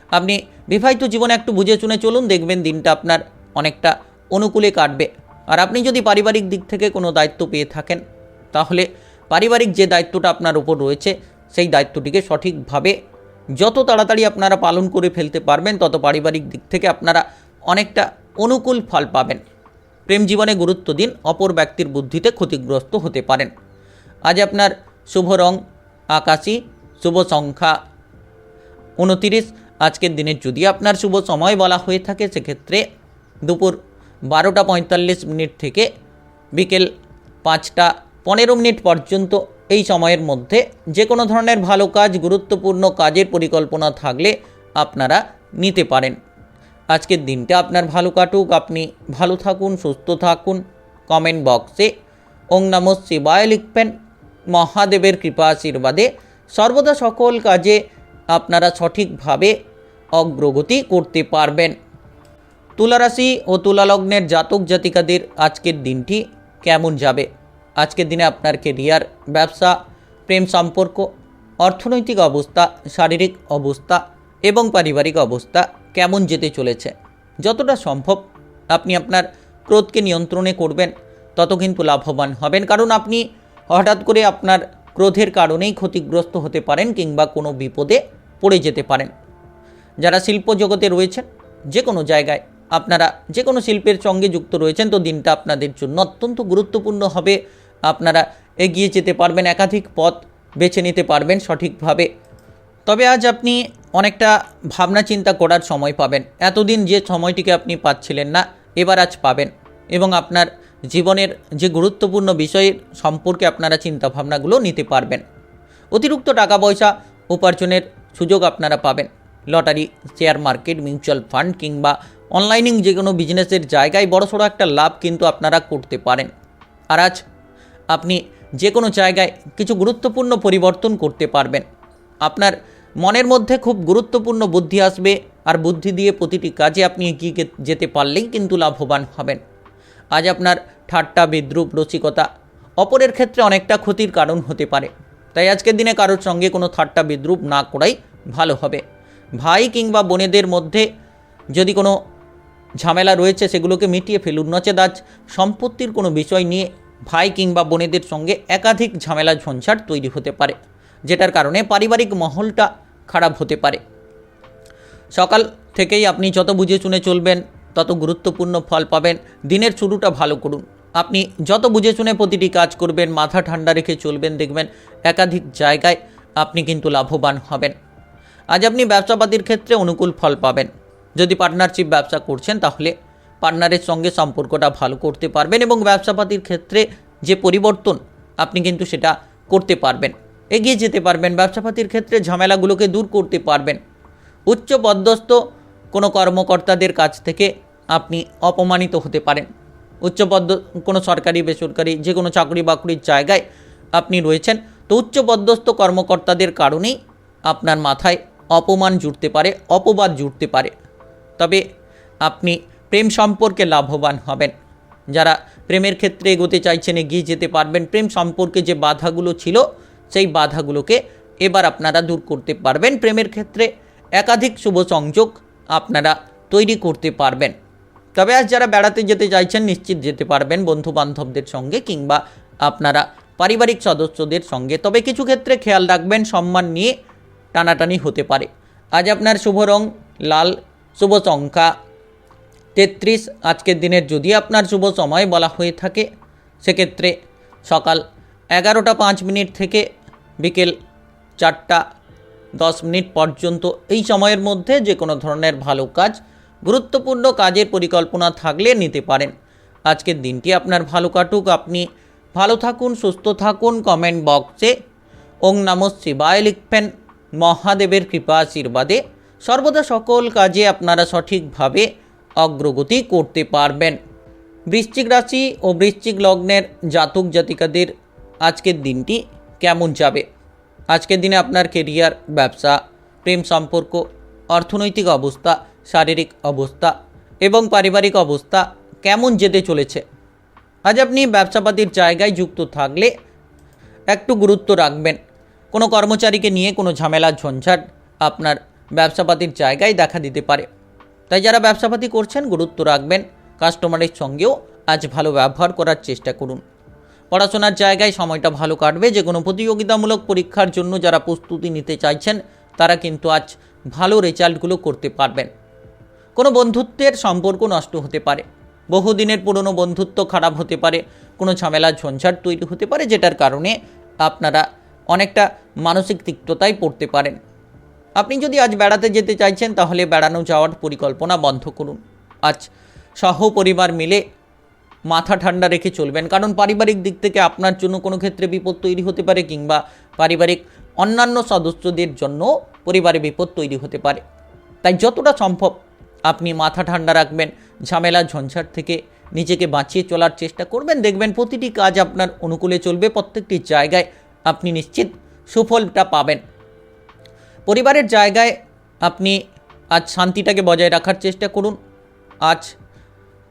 আপনি বিবাহিত জীবনে একটু বুঝে শুনে চলুন, দেখবেন দিনটা আপনার অনেকটা অনুকূলে কাটবে। আর আপনি যদি পারিবারিক দিক থেকে কোনো দায়িত্ব পেয়ে থাকেন, তাহলে পারিবারিক যে দায়িত্বটা আপনার উপর রয়েছে সেই দায়িত্বটিকে সঠিকভাবে যত তাড়াতাড়ি আপনারা পালন করে ফেলতে পারবেন, তত পারিবারিক দিক থেকে আপনারা অনেকটা অনুকূল ফল পাবেন। প্রেম জীবনে গুরুত্ব দিন, অপর ব্যক্তির বুদ্ধিতে ক্ষতিগ্রস্ত হতে পারেন। আজ আপনার শুভ রং আকাশী, শুভ সংখ্যা 29। আজকের দিনের যদি আপনার শুভ সময় বলা হয়ে থাকে, সেক্ষেত্রে দুপুর 12টা 45 মিনিট থেকে বিকেল 5টা 15 মিনিট পর্যন্ত। এই সময়ের মধ্যে যে কোনো ধরনের ভালো কাজ, গুরুত্বপূর্ণ কাজের পরিকল্পনা থাকলে আপনারা নিতে পারেন। আজকের দিনটা আপনার ভালো কাটুক, আপনি ভালো থাকুন, সুস্থ থাকুন। কমেন্ট বক্সে ওং নমঃ শিবায় লিখবেন। মহাদেবের কৃপা আশীর্বাদে সর্বদা সকল কাজে আপনারা সঠিকভাবে অগ্রগতি করতে পারবেন। তুলা রাশি ও তুলা লগ্নের জাতক জাতিকাদের আজকের দিনটি কেমন যাবে? আজকের দিনে আপনার কেরিয়ার, ব্যবসা, প্রেম সম্পর্ক, অর্থনৈতিক অবস্থা, শারীরিক অবস্থা এবং পারিবারিক অবস্থা কেমন যেতে চলেছে? যতটা সম্ভব আপনি আপনার ক্রোধকে নিয়ন্ত্রণে করবেন, তত কিন্তু লাভবান হবেন। কারণ আপনি হঠাৎ করে আপনার ক্রোধের কারণেই ক্ষতিগ্রস্ত হতে পারেন কিংবা কোনো বিপদে পড়ে যেতে পারেন। যারা শিল্প জগতে রয়েছেন, যে কোনো জায়গায় আপনারা যে কোনো শিল্পের সঙ্গে যুক্ত রয়েছেন, তো দিনটা আপনাদের জন্য অত্যন্ত গুরুত্বপূর্ণ হবে। আপনারা এগিয়ে যেতে পারবেন, একাধিক পথ বেছে নিতে পারবেন সঠিকভাবে। তবে আজ আপনি অনেকটা ভাবনা চিন্তা করার সময় পাবেন। এতদিন যে সময়টিকে আপনি পাচ্ছিলেন না, এবার আজ পাবেন এবং আপনার জীবনের যে গুরুত্বপূর্ণ বিষয়ের সম্পর্কে আপনারা চিন্তাভাবনাগুলো নিতে পারবেন। অতিরিক্ত টাকা পয়সা উপার্জনের সুযোগ আপনারা পাবেন। Lottery, share market, mutual fund কিংবা অনলাইনিং যে কোনো বিজনেসের জায়গায় বড়সড় একটা লাভ কিন্তু আপনারা করতে পারেন। আর আজ আপনি যে কোনো জায়গায় কিছু গুরুত্বপূর্ণ পরিবর্তন করতে পারবেন। আপনার মনের মধ্যে খুব গুরুত্বপূর্ণ বুদ্ধি আসবে, আর বুদ্ধি দিয়ে প্রতিটি কাজে আপনি এগিয়ে যেতে পারলেই কিন্তু লাভবান হবেন। আজ আপনার ঠাট্টা, বিদ্রূপ, রসিকতা অপরের ক্ষেত্রে অনেকটা ক্ষতির কারণ হতে পারে। তাই আজকের দিনে কারোর সঙ্গে কোনো ঠাট্টা বিদ্রূপ না করাই ভালো হবে। ভাই কিংবা বোনেদের মধ্যে যদি কোনো ঝামেলা রয়েছে, সেগুলোকে মিটিয়ে ফেলুন। নচেত আজ সম্পত্তির কোনো বিষয় নিয়ে ভাই কিংবা বোনেদের সঙ্গে একাধিক ঝামেলা ঝঞ্ঝাট তৈরি হতে পারে। যেটার কারণে পারিবারিক মহলটা খারাপ হতে পারে। সকাল থেকেই আপনি যত বুঝে শুনে চলবেন তত গুরুত্বপূর্ণ ফল পাবেন। দিনের শুরুটা ভালো করুন। আপনি যত বুঝে শুনে প্রতিটি কাজ করবেন, মাথা ঠান্ডা রেখে চলবেন, দেখবেন একাধিক জায়গায় আপনি কিন্তু লাভবান হবেন। আজ আপনি ব্যবসাপাতির ক্ষেত্রে অনুকূল ফল পাবেন। যদি পার্টনারশিপ ব্যবসা করছেন তাহলে পার্টনারের সঙ্গে সম্পর্কটা ভালো করতে পারবেন এবং ব্যবসাপাতির ক্ষেত্রে যে পরিবর্তন আপনি কিন্তু সেটা করতে পারবেন, এগিয়ে যেতে পারবেন। ব্যবসাপাতির ক্ষেত্রে ঝামেলাগুলোকে দূর করতে পারবেন। উচ্চ পদস্থ কোনো কর্মকর্তাদের কাছ থেকে আপনি অপমানিত হতে পারেন। কোনো সরকারি বেসরকারি যে কোনো চাকরি বাকরির জায়গায় আপনি রয়েছেন, তো উচ্চ পদস্থ কর্মকর্তাদের কারণেই আপনার মাথায় অপমান জুটতে পারে, অপবাদ জুটতে পারে। তবে আপনি প্রেম সম্পর্কে লাভবান হবেন। যারা প্রেমের ক্ষেত্রে এগোতে চাইছেন এগিয়ে যেতে পারবেন। প্রেম সম্পর্কে যে বাধাগুলো ছিল সেই বাধাগুলোকে এবার আপনারা দূর করতে পারবেন। প্রেমের ক্ষেত্রে একাধিক শুভ সংযোগ আপনারা তৈরি করতে পারবেন। তবে আজ যারা বেড়াতে যেতে চাইছেন নিশ্চিত যেতে পারবেন বন্ধু বান্ধবদের সঙ্গে কিংবা আপনারা পারিবারিক সদস্যদের সঙ্গে। তবে কিছু ক্ষেত্রে খেয়াল রাখবেন, সম্মান নিয়ে টানাটানি হতে পারে। আজ আপনার শুভ রং লাল, শুভ সংখ্যা 33। আজকের দিনের যদি আপনার শুভ সময় বলা হয়ে থাকে সেক্ষেত্রে সকাল 11টা 5 মিনিট থেকে বিকেল 4টা 10 মিনিট পর্যন্ত। এই সময়ের মধ্যে যে কোনো ধরনের ভালো কাজ, গুরুত্বপূর্ণ কাজের পরিকল্পনা থাকলে নিতে পারেন। আজকের দিনটি আপনার ভালো কাটুক। আপনি ভালো থাকুন, সুস্থ থাকুন। কমেন্ট বক্সে ওং নমঃ শিবায় লিখবেন। মহাদেবের কৃপা আশীর্বাদে সর্বদা সকল কাজে আপনারা সঠিকভাবে অগ্রগতি করতে পারবেন। বৃশ্চিক রাশি ও বৃশ্চিক লগ্নের জাতক জাতিকাদের আজকের দিনটি কেমন যাবে? আজকের দিনে আপনার কেরিয়ার, ব্যবসা, প্রেম সম্পর্ক, অর্থনৈতিক অবস্থা, শারীরিক অবস্থা এবং পারিবারিক অবস্থা কেমন যেতে চলেছে? আজ আপনি ব্যবসাপাতির জায়গায় যুক্ত থাকলে একটু গুরুত্ব রাখবেন। কোনো কর্মচারীকে নিয়ে কোনো ঝামেলার ঝঞ্ঝাট আপনার ব্যবসাপাতির জায়গায় দেখা দিতে পারে। তাই যারা ব্যবসাপাতি করছেন গুরুত্ব রাখবেন। কাস্টমারের সঙ্গেও আজ ভালো ব্যবহার করার চেষ্টা করুন। পড়াশোনার জায়গায় সময়টা ভালো কাটবে। যে কোনো প্রতিযোগিতামূলক পরীক্ষার জন্য যারা প্রস্তুতি নিতে চাইছেন তারা কিন্তু আজ ভালো রেজাল্টগুলো করতে পারবেন। কোনো বন্ধুত্বের সম্পর্ক নষ্ট হতে পারে। বহুদিনের পুরনো বন্ধুত্ব খারাপ হতে পারে। কোনো ঝামেলার ঝঞ্ঝাট তৈরি হতে পারে, যেটার কারণে আপনারা অনেকটা মানসিক তিক্ততায় পড়তে পারেন। আপনি যদি আজ বেড়াতে যেতে চাইছেন তাহলে বেড়ানো যাওয়ার পরিকল্পনা বন্ধ করুন। আজ সহপরিবার মিলে মাথা ঠান্ডা রেখে চলবেন, কারণ পারিবারিক দিক থেকে আপনার জন্য কোনো ক্ষেত্রে বিপদ তৈরি হতে পারে কিংবা পারিবারিক অন্যান্য সদস্যদের জন্য পরিবারে বিপদ তৈরি হতে পারে। তাই যতটা সম্ভব আপনি মাথা ঠান্ডা রাখবেন, ঝামেলা ঝঞ্ঝাট থেকে নিজেকে বাঁচিয়ে চলার চেষ্টা করবেন। দেখবেন প্রতিটি কাজ আপনার অনুকূলে চলবে। প্রত্যেকটি জায়গায় আপনি নিশ্চিত সুফলটা পাবেন। পরিবারের জায়গায় আপনি আজ শান্তিটাকে বজায় রাখার চেষ্টা করুন। আজ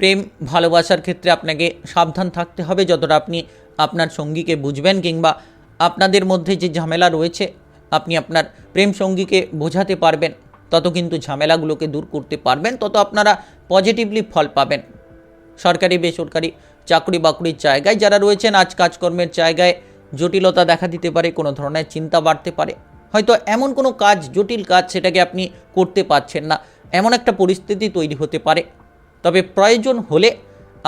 প্রেম ভালোবাসার ক্ষেত্রে আপনাকে সাবধান থাকতে হবে। যতটা আপনি আপনার সঙ্গীকে বুঝবেন কিংবা আপনাদের মধ্যে যে ঝামেলা রয়েছে আপনি আপনার প্রেম সঙ্গীকে বোঝাতে পারবেন, তত কিন্তু ঝামেলাগুলোকে দূর করতে পারবেন, তত আপনারা পজিটিভলি ফল পাবেন। সরকারি বেসরকারি চাকরি বাকরির জায়গায় যারা রয়েছেন আজ কাজকর্মের জায়গায় জটিলতা দেখা দিতে পারে। কোনো ধরনের চিন্তা বাড়তে পারে। হয়তো এমন কোনো কাজ, জটিল কাজ, সেটাকে আপনি করতে পারছেন না, এমন একটা পরিস্থিতি তৈরি হতে পারে। তবে প্রয়োজন হলে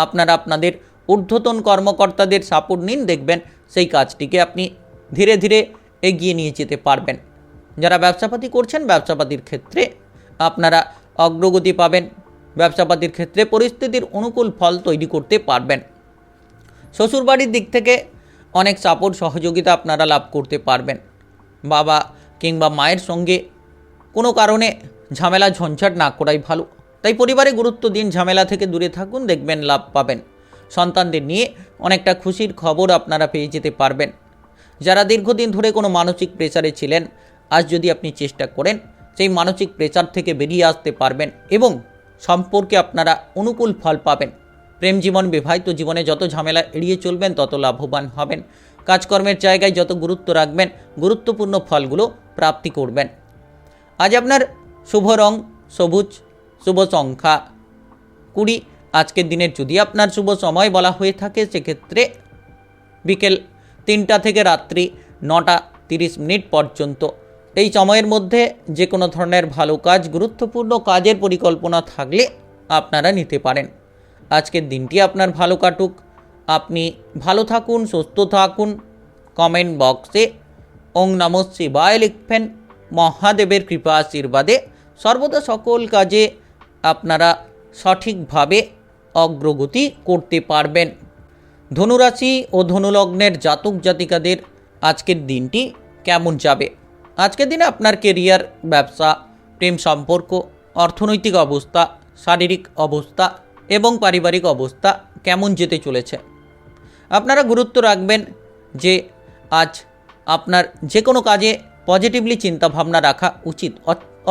আপনারা আপনাদের ঊর্ধ্বতন কর্মকর্তাদের সাপোর্ট নিন। দেখবেন সেই কাজটিকে আপনি ধীরে ধীরে এগিয়ে নিয়ে যেতে পারবেন। যারা ব্যবসাপাতি করছেন ব্যবসাপাতির ক্ষেত্রে আপনারা অগ্রগতি পাবেন। ব্যবসাপাতির ক্ষেত্রে পরিস্থিতির অনুকূল ফল তৈরি করতে পারবেন। শ্বশুরবাড়ির দিক থেকে অনেক সাপোর্ট সহযোগিতা আপনারা লাভ করতে পারবেন। বাবা কিংবা মায়ের সঙ্গে কোনো কারণে ঝামেলা ঝঞ্ঝাট না করাই ভালো। তাই পরিবারে গুরুত্ব দিন, ঝামেলা থেকে দূরে থাকুন, দেখবেন লাভ পাবেন। সন্তানদের নিয়ে অনেকটা খুশির খবর আপনারা পেয়ে যেতে পারবেন। যারা দীর্ঘদিন ধরে কোনো মানসিক প্রেসারে ছিলেন, আজ যদি আপনি চেষ্টা করেন সেই মানসিক প্রেসার থেকে বেরিয়ে আসতে পারবেন এবং সম্পর্কে আপনারা অনুকূল ফল পাবেন। প্রেম জীবন, বিবাহিত জীবনে যত ঝামেলা এড়িয়ে চলবেন তত লাভবান হবেন। কাজকর্মের জায়গায় যত গুরুত্ব রাখবেন গুরুত্বপূর্ণ ফলগুলো প্রাপ্তি করবেন। আজ আপনার শুভ রং সবুজ, শুভ সংখ্যা 20। আজকের দিনের যদি আপনার শুভ সময় বলা হয়ে থাকে সেক্ষেত্রে বিকেল 3টা থেকে রাত্রি 9টা 30 মিনিট পর্যন্ত। এই সময়ের মধ্যে যে কোনো ধরনের ভালো কাজ, গুরুত্বপূর্ণ কাজের পরিকল্পনা থাকলে আপনারা নিতে পারেন। আজকের দিনটি আপনার ভালো কাটুক, আপনি ভালো থাকুন, সুস্থ থাকুন। কমেন্ট বক্সে ওং নমঃ শিবায় লিখবেন। মহাদেবের কৃপা আশীর্বাদে সর্বদা সকল কাজে আপনারা সঠিকভাবে অগ্রগতি করতে পারবেন। ধনুরাশি ও ধনুলগ্নের জাতক জাতিকাদের আজকের দিনটি কেমন যাবে? আজকের দিনে আপনার কেরিয়ার, ব্যবসা, প্রেম সম্পর্ক, অর্থনৈতিক অবস্থা, শারীরিক অবস্থা এবং পারিবারিক অবস্থা কেমন যেতে চলেছে? আপনারা গুরুত্ব রাখবেন যে আজ আপনার যে কোনো কাজে পজিটিভলি চিন্তাভাবনা রাখা উচিত।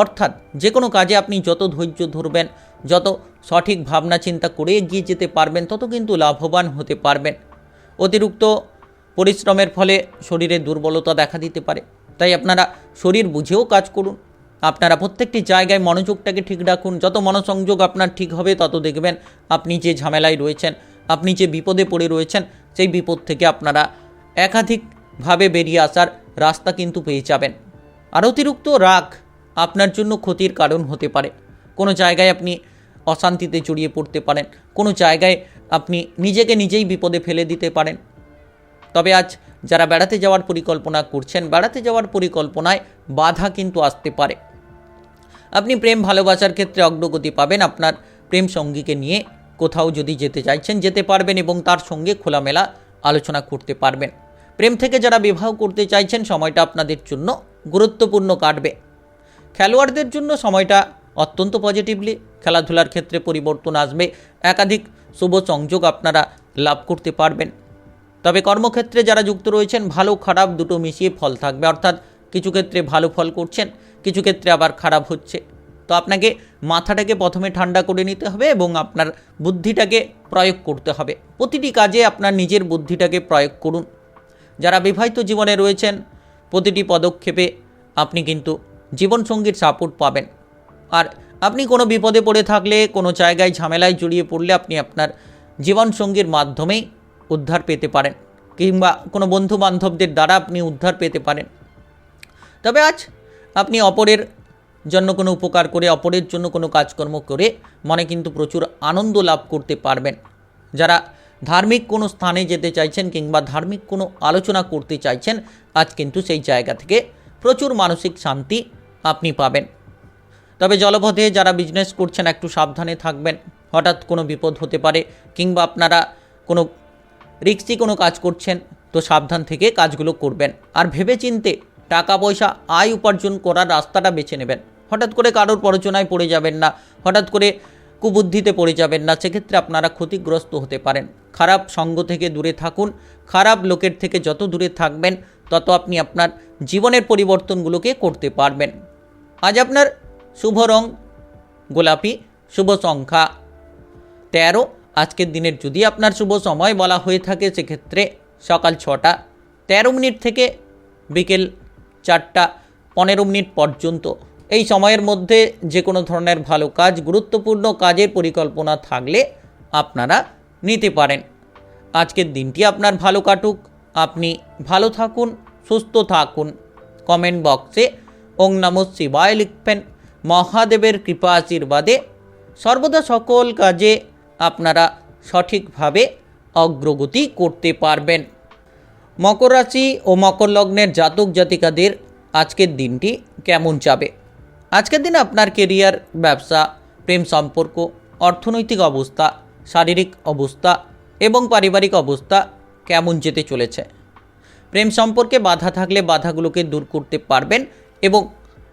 অর্থাৎ যে কোনো কাজে আপনি যত ধৈর্য ধরবেন, যত সঠিক ভাবনা চিন্তা করে এগিয়ে যেতে পারবেন, তত কিন্তু লাভবান হতে পারবেন। অতিরিক্ত পরিশ্রমের ফলে শরীরে দুর্বলতা দেখা দিতে পারে, তাই আপনারা শরীর বুঝেও কাজ করুন। আপনারা প্রত্যেকটি জায়গায় মনোযোগটাকে ঠিক রাখুন। যত মনোসংযোগ আপনার ঠিক হবে, তত দেখবেন আপনি যে ঝামেলায় রয়েছেন, আপনি যে বিপদে পড়ে রয়েছেন, সেই বিপদ থেকে আপনারা একাধিকভাবে বেরিয়ে আসার রাস্তা কিন্তু পেয়ে যাবেন। আর অতিরিক্ত রাগ আপনার জন্য ক্ষতির কারণ হতে পারে। কোনো জায়গায় আপনি অশান্তিতে জড়িয়ে পড়তে পারেন, কোনো জায়গায় আপনি নিজেকে নিজেই বিপদে ফেলে দিতে পারেন। তবে আজ যারা বেড়াতে যাওয়ার পরিকল্পনা করছেন, বেড়াতে যাওয়ার পরিকল্পনায় বাধা কিন্তু আসতে পারে। আপনি প্রেম ভালোবাসার ক্ষেত্রে অগ্রগতি পাবেন। আপনার প্রেম সঙ্গীকে নিয়ে কোথাও যদি যেতে চাইছেন, যেতে পারবেন এবং তার সঙ্গে খোলামেলা আলোচনা করতে পারবেন। প্রেম থেকে যারা বিবাহ করতে চাইছেন, সময়টা আপনাদের জন্য গুরুত্বপূর্ণ কাটবে। খেলোয়াড়দের জন্য সময়টা অত্যন্ত পজিটিভলি, খেলাধুলার ক্ষেত্রে পরিবর্তন আসবে, একাধিক শুভ সংযোগ আপনারা লাভ করতে পারবেন। তবে কর্মক্ষেত্রে যারা যুক্ত রয়েছেন, ভালো খারাপ দুটো মিশিয়ে ফল থাকবে। অর্থাৎ কিছু ক্ষেত্রে ভালো ফল করছেন, কিছু ক্ষেত্রে আবার খারাপ হচ্ছে। তো আপনাকে মাথাটাকে প্রথমে ঠান্ডা করে নিতে হবে এবং আপনার বুদ্ধিটাকে প্রয়োগ করতে হবে। প্রতিটি কাজে আপনার নিজের বুদ্ধিটাকে প্রয়োগ করুন। যারা বিবাহিত জীবনে রয়েছেন, প্রতিটি পদক্ষেপে আপনি কিন্তু জীবনসঙ্গীর সাপোর্ট পাবেন। আর আপনি কোনো বিপদে পড়ে থাকলে, কোনো জায়গায় ঝামেলায় জড়িয়ে পড়লে, আপনি আপনার জীবনসঙ্গীর মাধ্যমেই উদ্ধার পেতে পারেন, কিংবা কোনো বন্ধু বান্ধবদের দ্বারা আপনি উদ্ধার পেতে পারেন। তবে আজ আপনি অপরের জন্য কোনো উপকার করে, অপরের জন্য কোনো কাজকর্ম করে মনে কিন্তু প্রচুর আনন্দ লাভ করতে পারবেন। যারা ধার্মিক কোনো স্থানে যেতে চাইছেন কিংবা ধার্মিক কোনো আলোচনা করতে চাইছেন, আজ কিন্তু সেই জায়গা থেকে প্রচুর মানসিক শান্তি আপনি পাবেন। তবে জলপথে যারা বিজনেস করছেন, একটু সাবধানে থাকবেন। হঠাৎ কোনো বিপদ হতে পারে, কিংবা আপনারা কোনো রিস্কি কোনো কাজ করছেন, তো সাবধান থেকে কাজগুলো করবেন। আর ভেবেচিন্তে টাকা পয়সা আয় উপার্জন করার রাস্তাটা বেছে নেবেন। হঠাৎ করে কারোর প্ররোচনায় পড়ে যাবেন না, হঠাৎ করে কুবুদ্ধিতে পড়ে যাবেন না, সেক্ষেত্রে আপনারা ক্ষতিগ্রস্ত হতে পারেন। খারাপ সঙ্গ থেকে দূরে থাকুন। খারাপ লোকের থেকে যত দূরে থাকবেন, তত আপনি আপনার জীবনের পরিবর্তনগুলোকে করতে পারবেন। আজ আপনার শুভ রং গোলাপি, শুভ সংখ্যা 13। আজকের দিনের যদি আপনার শুভ সময় বলা হয়ে থাকে, সেক্ষেত্রে সকাল 6টা 13 মিনিট থেকে বিকেল 4টা 15 মিনিট পর্যন্ত। এই সময়ের মধ্যে যে কোনো ধরনের ভালো কাজ, গুরুত্বপূর্ণ কাজের পরিকল্পনা থাকলে আপনারা নিতে পারেন। আজকের দিনটি আপনার ভালো কাটুক, আপনি ভালো থাকুন, সুস্থ থাকুন। কমেন্ট বক্সে ওং নমঃ শিবায় লিখবেন। মহাদেবের কৃপা আশীর্বাদে সর্বদা সকল কাজে আপনারা সঠিকভাবে অগ্রগতি করতে পারবেন। মকর রাশি ও মকর লগ্নের জাতক জাতিকাদের আজকের দিনটি কেমন যাবে? আজকের দিনে আপনার কেরিয়ার, ব্যবসা, প্রেম সম্পর্ক, অর্থনৈতিক অবস্থা, শারীরিক অবস্থা এবং পারিবারিক অবস্থা কেমন যেতে চলেছে? প্রেম সম্পর্কে বাধা থাকলে বাধাগুলোকে দূর করতে পারবেন এবং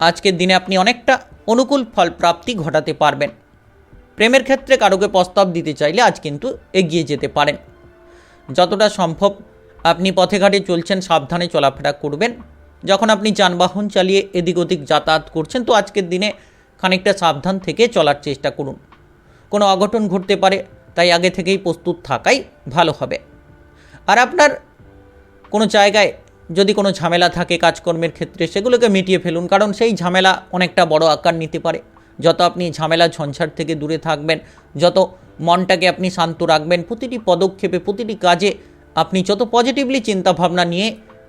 আজকের দিনে আপনি অনেকটা অনুকূল ফল প্রাপ্তি ঘটাতে পারবেন। প্রেমের ক্ষেত্রে কারোকে প্রস্তাব দিতে চাইলে আজ কিন্তু এগিয়ে যেতে পারেন। যতটা সম্ভব আপনি পথে ঘাটে চলছেন, সাবধানে চলাফেরা করবেন। যখন আপনি যানবাহন চালিয়ে এদিক ওদিক যাতায়াত করছেন, তো আজকের দিনে খানিকটা সাবধান থেকে চলার চেষ্টা করুন। কোনো অঘটন ঘটতে পারে, তাই আগে থেকেই প্রস্তুত থাকাই ভালো হবে। আর আপনার কোনো জায়গায় যদি কোনো ঝামেলা থাকে কাজকর্মের ক্ষেত্রে, সেগুলোকে মিটিয়ে ফেলুন, কারণ সেই ঝামেলা অনেকটা বড় আকার নিতে পারে। যত আপনি ঝামেলা ঝঞ্ঝাট থেকে দূরে থাকবেন, যত মনটাকে আপনি শান্ত রাখবেন, প্রতিটি পদক্ষেপে, প্রতিটি কাজে আপনি যত পজিটিভলি চিন্তাভাবনা নিয়ে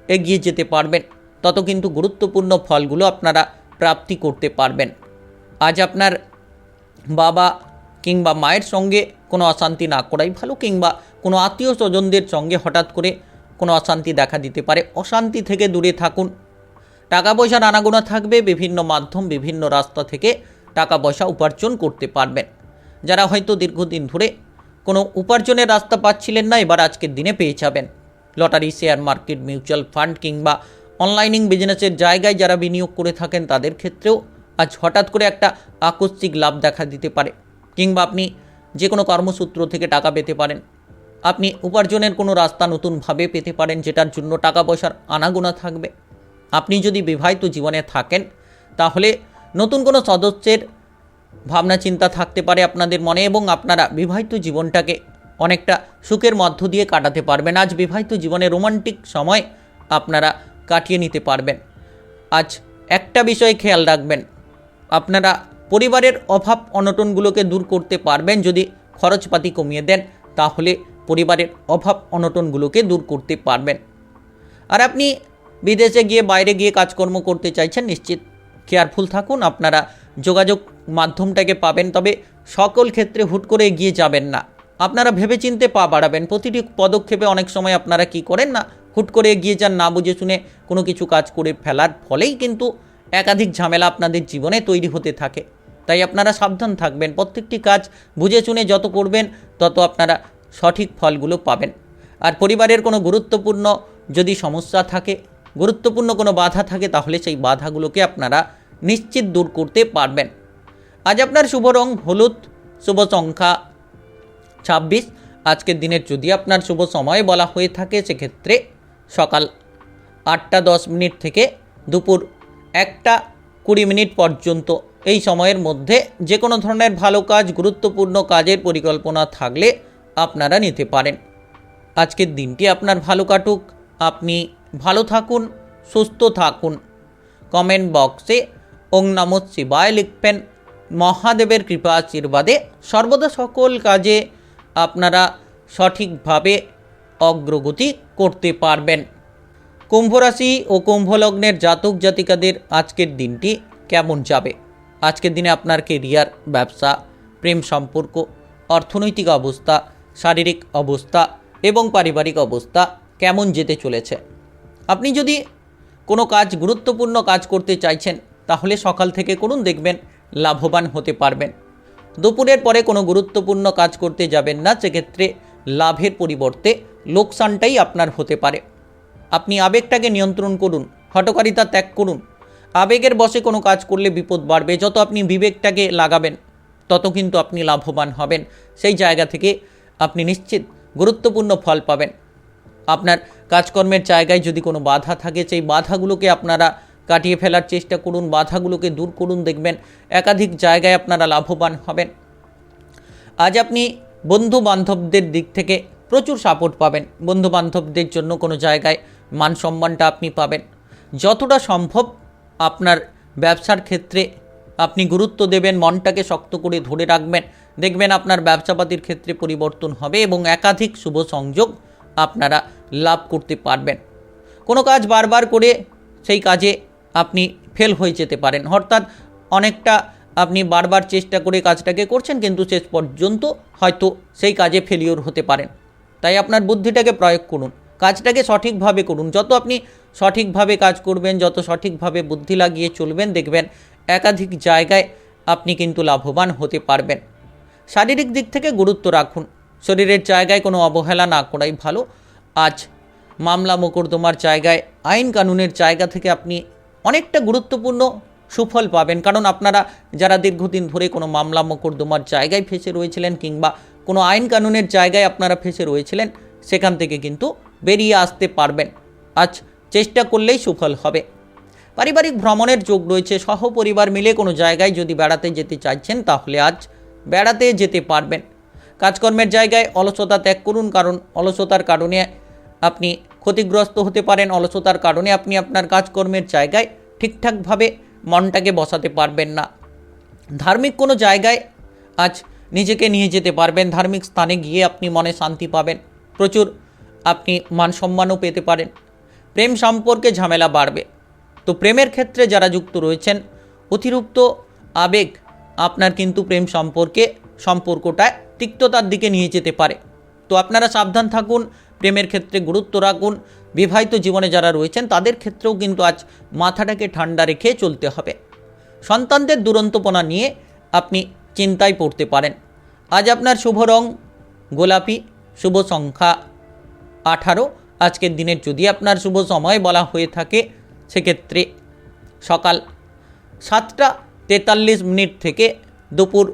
এগিয়ে যেতে পারবেন, তত কিন্তু গুরুত্বপূর্ণ ফলগুলো আপনারা প্রাপ্তি করতে পারবেন। আজ আপনার বাবা কিংবা মায়ের সঙ্গে কোনো অশান্তি না করাই ভালো, কিংবা কোনো আত্মীয় স্বজনদের সঙ্গে হঠাৎ করে কোনো অশান্তি দেখা দিতে পারে। অশান্তি থেকে দূরে থাকুন। টাকা পয়সার আনাগোনা থাকবে, বিভিন্ন মাধ্যম বিভিন্ন রাস্তা থেকে টাকা পয়সা উপার্জন করতে পারবেন। যারা হয়তো দীর্ঘদিন ধরে কোনো উপার্জনের রাস্তা পাচ্ছিলেন না, এবার আজকের দিনে পেয়ে যাবেন। Lottery, share market, mutual fund কিংবা অনলাইনিং বিজনেসের জায়গায় যারা বিনিয়োগ করে থাকেন তাদের ক্ষেত্রেও আজ হঠাৎ করে একটা আকস্মিক লাভ দেখা দিতে পারে, কিংবা আপনি যে কোনো কর্মসূত্র থেকে টাকা পেতে পারেন। আপনি উপার্জনের কোনো রাস্তা নতুনভাবে পেতে পারেন, যেটার জন্য টাকা পয়সার আনাগোনা থাকবে। আপনি যদি বিবাহিত জীবনে থাকেন তাহলে নতুন কোনো সদস্যের ভাবনা চিন্তা থাকতে পারে আপনাদের মনে, এবং আপনারা বিবাহিত জীবনটাকে অনেকটা সুখের মধ্য দিয়ে কাটাতে পারবেন। আজ বিবাহিত জীবনে রোমান্টিক সময় আপনারা কাটিয়ে নিতে পারবেন। আজ একটা বিষয়ে খেয়াল রাখবেন, আপনারা পরিবারের অভাব অনটনগুলোকে দূর করতে পারবেন। যদি খরচপাতি কমিয়ে দেন তাহলে পরিবারের অভাব অনটনগুলোকে দূর করতে পারবেন। আর আপনি বিদেশে গিয়ে বাইরে গিয়ে কাজকর্ম করতে চাইছেন, নিশ্চিত কেয়ারফুল থাকুন। আপনারা যোগাযোগ মাধ্যমটাকে পাবেন, তবে সকল ক্ষেত্রে হুট করে এগিয়ে যাবেন না। আপনারা ভেবেচিন্তে পা বাড়াবেন। প্রতিটি পদক্ষেপে অনেক সময় আপনারা কি করেন না, হুট করে এগিয়ে যান, না বুঝে শুনে কোনো কিছু কাজ করে ফেলার ফলেই কিন্তু একাধিক ঝামেলা আপনাদের জীবনে তৈরি হতে থাকে। তাই আপনারা সাবধান থাকবেন। প্রত্যেকটি কাজ বুঝে শুনে যত করবেন তত আপনারা সঠিক ফলগুলো পাবেন। আর পরিবারের কোনো গুরুত্বপূর্ণ যদি সমস্যা থাকে, গুরুত্বপূর্ণ কোনো বাধা থাকে, তাহলে সেই বাধাগুলোকে আপনারা নিশ্চিত দূর করতে পারবেন। আজ আপনার শুভ রং হলুদ, শুভ সংখ্যা 26। আজকের দিনের যদি আপনার শুভ সময় বলা হয়ে থাকে সেক্ষেত্রে সকাল 8টা 10 মিনিট থেকে দুপুর 1টা 20 মিনিট পর্যন্ত। এই সময়ের মধ্যে যে কোনো ধরনের ভালো কাজ, গুরুত্বপূর্ণ কাজের পরিকল্পনা থাকলে আপনারা নিতে পারেন। আজকের দিনটি আপনার ভালো কাটুক, আপনি ভালো থাকুন, সুস্থ থাকুন। কমেন্ট বক্সে ওং নমঃ শিবায় লিখবেন। মহাদেবের কৃপা আশীর্বাদে সর্বদা সকল কাজে আপনারা সঠিকভাবে অগ্রগতি করতে পারবেন। কুম্ভ রাশি ও কুম্ভ লগ্নের জাতক জাতিকাদের আজকের দিনটি কেমন যাবে? আজকের দিনে আপনার কেরিয়ার, ব্যবসা, প্রেম সম্পর্ক, অর্থনৈতিক অবস্থা, শারীরিক অবস্থা এবং পারিবারিক অবস্থা কেমন যেতে চলেছে? আপনি যদি কোনো কাজ, গুরুত্বপূর্ণ কাজ করতে চাইছেন তাহলে সকাল থেকে করুন, দেখবেন লাভবান হতে পারবেন। দুপুরের পরে কোনো গুরুত্বপূর্ণ কাজ করতে যাবেন না, সেক্ষেত্রে লাভের পরিবর্তে লোকসানটাই আপনার হতে পারে। আপনি আবেগটাকে নিয়ন্ত্রণ করুন, হঠকারিতা ত্যাগ করুন। আবেগের বশে কোনো কাজ করলে বিপদ বাড়বে। যত আপনি বিবেকটাকে লাগাবেন তত কিন্তু আপনি লাভবান হবেন। সেই জায়গা থেকে আপনি নিশ্চিত গুরুত্বপূর্ণ ফল পাবেন। আপনার কাজকর্মের জায়গায় যদি কোনো বাধা থাকে, সেই বাধাগুলোকে আপনারা কাটিয়ে ফেলার চেষ্টা করুন, বাধাগুলোকে দূর করুন, দেখবেন একাধিক জায়গায় আপনারা লাভবান হবেন। আজ আপনি বন্ধু বান্ধবদের দিক থেকে প্রচুর সাপোর্ট পাবেন। বন্ধু বান্ধবদের জন্য কোনো জায়গায় মান সম্মানটা আপনি পাবেন। যতটা সম্ভব আপনার ব্যবসার ক্ষেত্রে আপনি গুরুত্ব দেবেন, মনটাকে শক্ত করে ধরে রাখবেন, দেখবেন আপনার ব্যবসাপাতির ক্ষেত্রে পরিবর্তন হবে এবং একাধিক শুভ সংযোগ আপনারা লাভ করতে পারবেন। কোনো কাজ বারবার করে সেই কাজে আপনি ফেল হয়ে যেতে পারেন, অর্থাৎ অনেকটা আপনি বারবার চেষ্টা করে কাজটাকে করছেন কিন্তু শেষ পর্যন্ত হয়তো সেই কাজে ফেলিওর হতে পারেন। তাই আপনার বুদ্ধিটাকে প্রয়োগ করুন, কাজটাকে সঠিকভাবে করুন। যত আপনি সঠিকভাবে কাজ করবেন, যত সঠিকভাবে বুদ্ধি লাগিয়ে চলবেন, দেখবেন একাধিক জায়গায় আপনি কিন্তু লাভবান হতে পারবেন। শারীরিক দিক থেকে গুরুত্ব রাখুন, শরীরের জায়গায় কোনো অবহেলা না করাই ভালো। আজ মামলা মোকদ্দমার জায়গায়, আইন কানুনের জায়গা থেকে আপনি অনেকটা গুরুত্বপূর্ণ সুফল পাবেন, কারণ আপনারা যারা দীর্ঘদিন ধরে কোনো মামলা মোকদ্দমার জায়গায় ফেসে রয়েছিলেন কিংবা কোনো আইন কানুনের জায়গায় আপনারা ফেসে রয়েছিলেন, সেখান থেকে কিন্তু বেরিয়ে আসতে পারবেন। আজ চেষ্টা করলেই সুফল হবে। পারিবারিক ভ্রমণের যোগ রয়েছে। সহপরিবার মিলে কোনো জায়গায় যদি বেড়াতে যেতে চাইছেন তাহলে আজ বেড়াতে যেতে পারবেন। কাজকর্মের জায়গায় অলসতা ত্যাগ করুন, কারণ অলসতার কারণে আপনি ক্ষতিগ্রস্ত হতে পারেন। অলসতার কারণে আপনি আপনার কাজকর্মের জায়গায় ঠিকঠাকভাবে মনটাকে বসাতে পারবেন না। ধার্মিক কোনো জায়গায় আজ নিজেকে নিয়ে যেতে পারবেন। ধার্মিক স্থানে গিয়ে আপনি মনে শান্তি পাবেন, প্রচুর আপনি মান সম্মানও পেতে পারেন। প্রেম সম্পর্কে ঝামেলা বাড়বে, তো প্রেমের ক্ষেত্রে যারা যুক্ত রয়েছেন, অতিরিক্ত আবেগ আপনার কিন্তু প্রেম সম্পর্কটায় তিক্ততার দিকে নিয়ে যেতে পারে। তো আপনারা সাবধান থাকুন, প্রেমের ক্ষেত্রে গুরুত্ব রাখুন। বিবাহিত জীবনে যারা রয়েছেন তাদের ক্ষেত্রেও কিন্তু আজ মাথাটাকে ঠান্ডা রেখে চলতে হবে। সন্তানদের দুরন্তপনা নিয়ে আপনি চিন্তায় পড়তে পারেন। আজ আপনার শুভ রং গোলাপি, শুভ সংখ্যা 18। আজকের দিনের যদি আপনার শুভ সময় বলা হয়ে থাকে সেক্ষেত্রে সকাল 7টা 43 থেকে দুপুর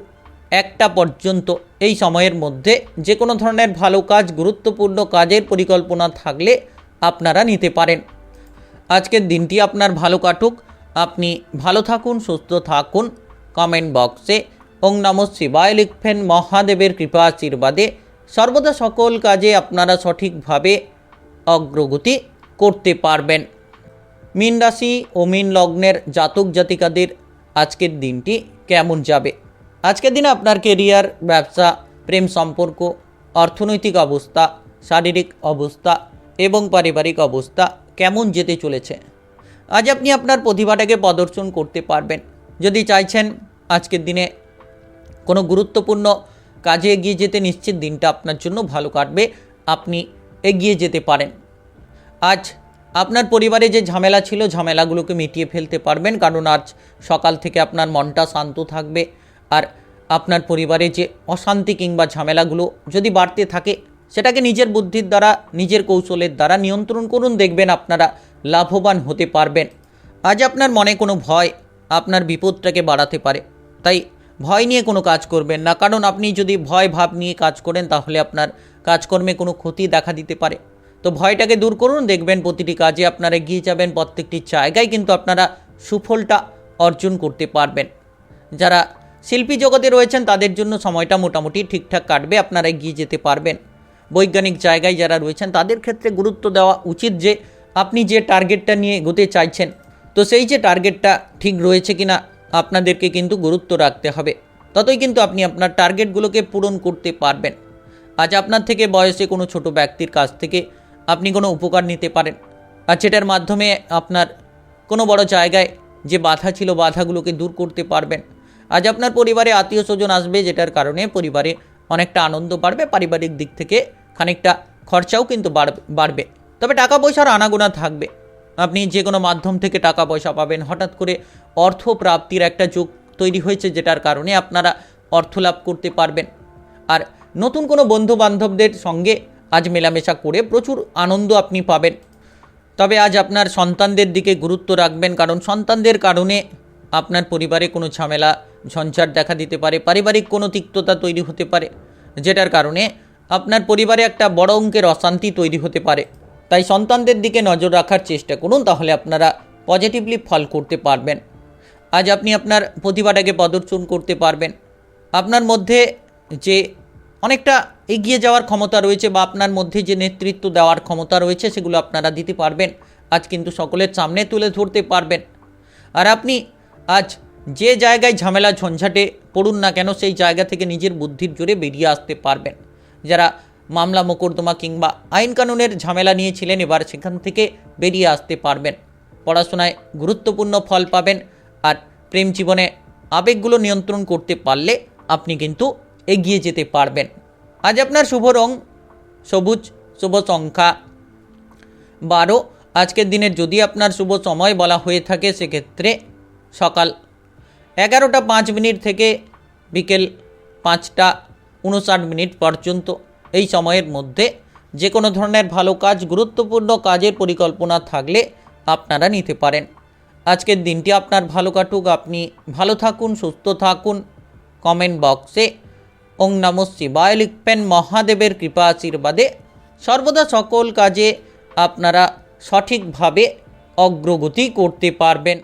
1টা পর্যন্ত। এই সময়ের মধ্যে যে কোনো ধরনের ভালো কাজ, গুরুত্বপূর্ণ কাজের পরিকল্পনা থাকলে আপনারা নিতে পারেন। আজকের দিনটি আপনার ভালো কাটুক, আপনি ভালো থাকুন, সুস্থ থাকুন। কমেন্ট বক্সে ওং নমঃ শিবায় লিখবেন। মহাদেবের কৃপা আশীর্বাদে সর্বদা সকল কাজে আপনারা সঠিকভাবে অগ্রগতি করতে পারবেন। মীন রাশি ও মীন লগ্নের জাতক জাতিকাদের আজকের দিনটি কেমন যাবে? আজকের দিনে আপনার কেরিয়ার, ব্যবসা, প্রেম সম্পর্ক, অর্থনৈতিক অবস্থা, শারীরিক অবস্থা এবং পারিবারিক অবস্থা কেমন যেতে চলেছে? আজ আপনি আপনার প্রতিভাটাকে প্রদর্শন করতে পারবেন। যদি চাইছেন আজকের দিনে কোনো গুরুত্বপূর্ণ কাজে এগিয়ে যেতে, নিশ্চিত দিনটা আপনার জন্য ভালো কাটবে, আপনি এগিয়ে যেতে পারেন। আজ আপনার পরিবারে যে ঝামেলা ছিল, ঝামেলাগুলোকে মিটিয়ে ফেলতে পারবেন, কারণ আজ সকাল থেকে আপনার মনটা শান্ত থাকবে। আর আপনার পরিবারে যে অশান্তি কিংবা ঝামেলাগুলো যদি বাড়তে থাকে, সেটাকে নিজের বুদ্ধির দ্বারা, নিজের কৌশলের দ্বারা নিয়ন্ত্রণ করুন, দেখবেন আপনারা লাভবান হতে পারবেন। আজ আপনার মনে কোনো ভয় আপনার বিপদটাকে বাড়াতে পারে, তাই ভয় নিয়ে কোনো কাজ করবেন না, কারণ আপনি যদি ভয় ভাব নিয়ে কাজ করেন তাহলে আপনার কাজকর্মে কোনো ক্ষতি দেখা দিতে পারে। তো ভয়টাকে দূর করুন, দেখবেন প্রতিটি কাজে আপনারা এগিয়ে যাবেন, প্রত্যেকটি জায়গায় কিন্তু আপনারা সুফলটা অর্জন করতে পারবেন। যারা শিল্পী জগতে রয়েছেন তাদের জন্য সময়টা মোটামুটি ঠিকঠাক কাটবে, আপনারা এগিয়ে যেতে পারবেন। বৈজ্ঞানিক জায়গায় যারা রয়েছেন তাদের ক্ষেত্রে গুরুত্ব দেওয়া উচিত যে আপনি যে টার্গেটটা নিয়ে এগোতে চাইছেন, তো সেই যে টার্গেটটা ঠিক রয়েছে কিনা আপনাদেরকে কিন্তু গুরুত্ব রাখতে হবে, ততই কিন্তু আপনি আপনার টার্গেটগুলোকে পূরণ করতে পারবেন। আজ আপনার থেকে বয়সে কোনো ছোট ব্যক্তির কাছ থেকে আপনি কোনো উপকার নিতে পারেন, আর যেটার মাধ্যমে আপনার কোনো বড় জায়গায় যে বাধা ছিল, বাধাগুলোকে দূর করতে পারবেন। আজ আপনার পরিবারে আত্মীয় স্বজন আসবে, যেটার কারণে পরিবারে অনেকটা আনন্দ বাড়বে, পারিবারিক দিক থেকে খানিকটা খরচাও কিন্তু বাড়বে। তবে টাকা পয়সার আনাগোনা থাকবে, আপনি যে কোনো মাধ্যম থেকে টাকা পয়সা পাবেন। হঠাৎ করে অর্থ প্রাপ্তির একটা যোগ তৈরি হয়েছে, যেটার কারণে আপনারা অর্থ লাভ করতে পারবেন। আর নতুন কোনো বন্ধু বান্ধবদের সঙ্গে আজ মেলামেশা করে প্রচুর আনন্দ আপনি পাবেন। তবে আজ আপনার সন্তানদের দিকে গুরুত্ব রাখবেন, কারণ সন্তানদের কারণে আপনার পরিবারে কোনো ঝামেলা ঝঞ্ঝাট দেখা দিতে পারে, পারিবারিক কোনো তিক্ততা তৈরি হতে পারে, যেটার কারণে আপনার পরিবারে একটা বড় অঙ্কের অশান্তি তৈরি হতে পারে। তাই সন্তানদের দিকে নজর রাখার চেষ্টা করুন, তাহলে আপনারা পজিটিভলি ফল করতে পারবেন। আজ আপনি আপনার প্রতিভাটাকে প্রদর্শন করতে পারবেন। আপনার মধ্যে যে অনেকটা এগিয়ে যাওয়ার ক্ষমতা রয়েছে বা আপনার মধ্যে যে নেতৃত্ব দেওয়ার ক্ষমতা রয়েছে, সেগুলো আপনারা দিতে পারবেন। আজ কিন্তু সকলের সামনে তুলে ধরতে পারবেন। আর আপনি আজ যে জায়গায় ঝামেলা ঝঞ্ঝাটে পড়ুন না কেন, সেই জায়গা থেকে নিজের বুদ্ধির জোরে বেরিয়ে আসতে পারবেন। যারা মামলা মোকদ্দমা কিংবা আইন কানুনের ঝামেলা নিয়েছিলেন, এবার সেখান থেকে বেরিয়ে আসতে পারবেন। পড়াশোনায় গুরুত্বপূর্ণ ফল পাবেন। আর প্রেম জীবনে আবেগগুলো নিয়ন্ত্রণ করতে পারলে আপনি কিন্তু এগিয়ে যেতে পারবেন। আজ আপনার শুভ রং সবুজ, শুভ সংখ্যা 12। আজকের দিনের যদি আপনার শুভ সময় বলা হয়ে থাকে সেক্ষেত্রে সকাল 11টা 5 থেকে বিকেল 5টা 59 পর্যন্ত। এই সময়ের মধ্যে যে কোনো ধরনের ভালো কাজ, গুরুত্বপূর্ণ কাজের পরিকল্পনা থাকলে আপনারা নিতে পারেন। আজকের দিনটি আপনার ভালো কাটুক, আপনি ভালো থাকুন, সুস্থ থাকুন। কমেন্ট বক্সে ওং নমঃ শিবায় লিখবেন। মহাদেবের কৃপা আশীর্বাদে সর্বদা সকল কাজে আপনারা সঠিকভাবে অগ্রগতি করতে পারবেন।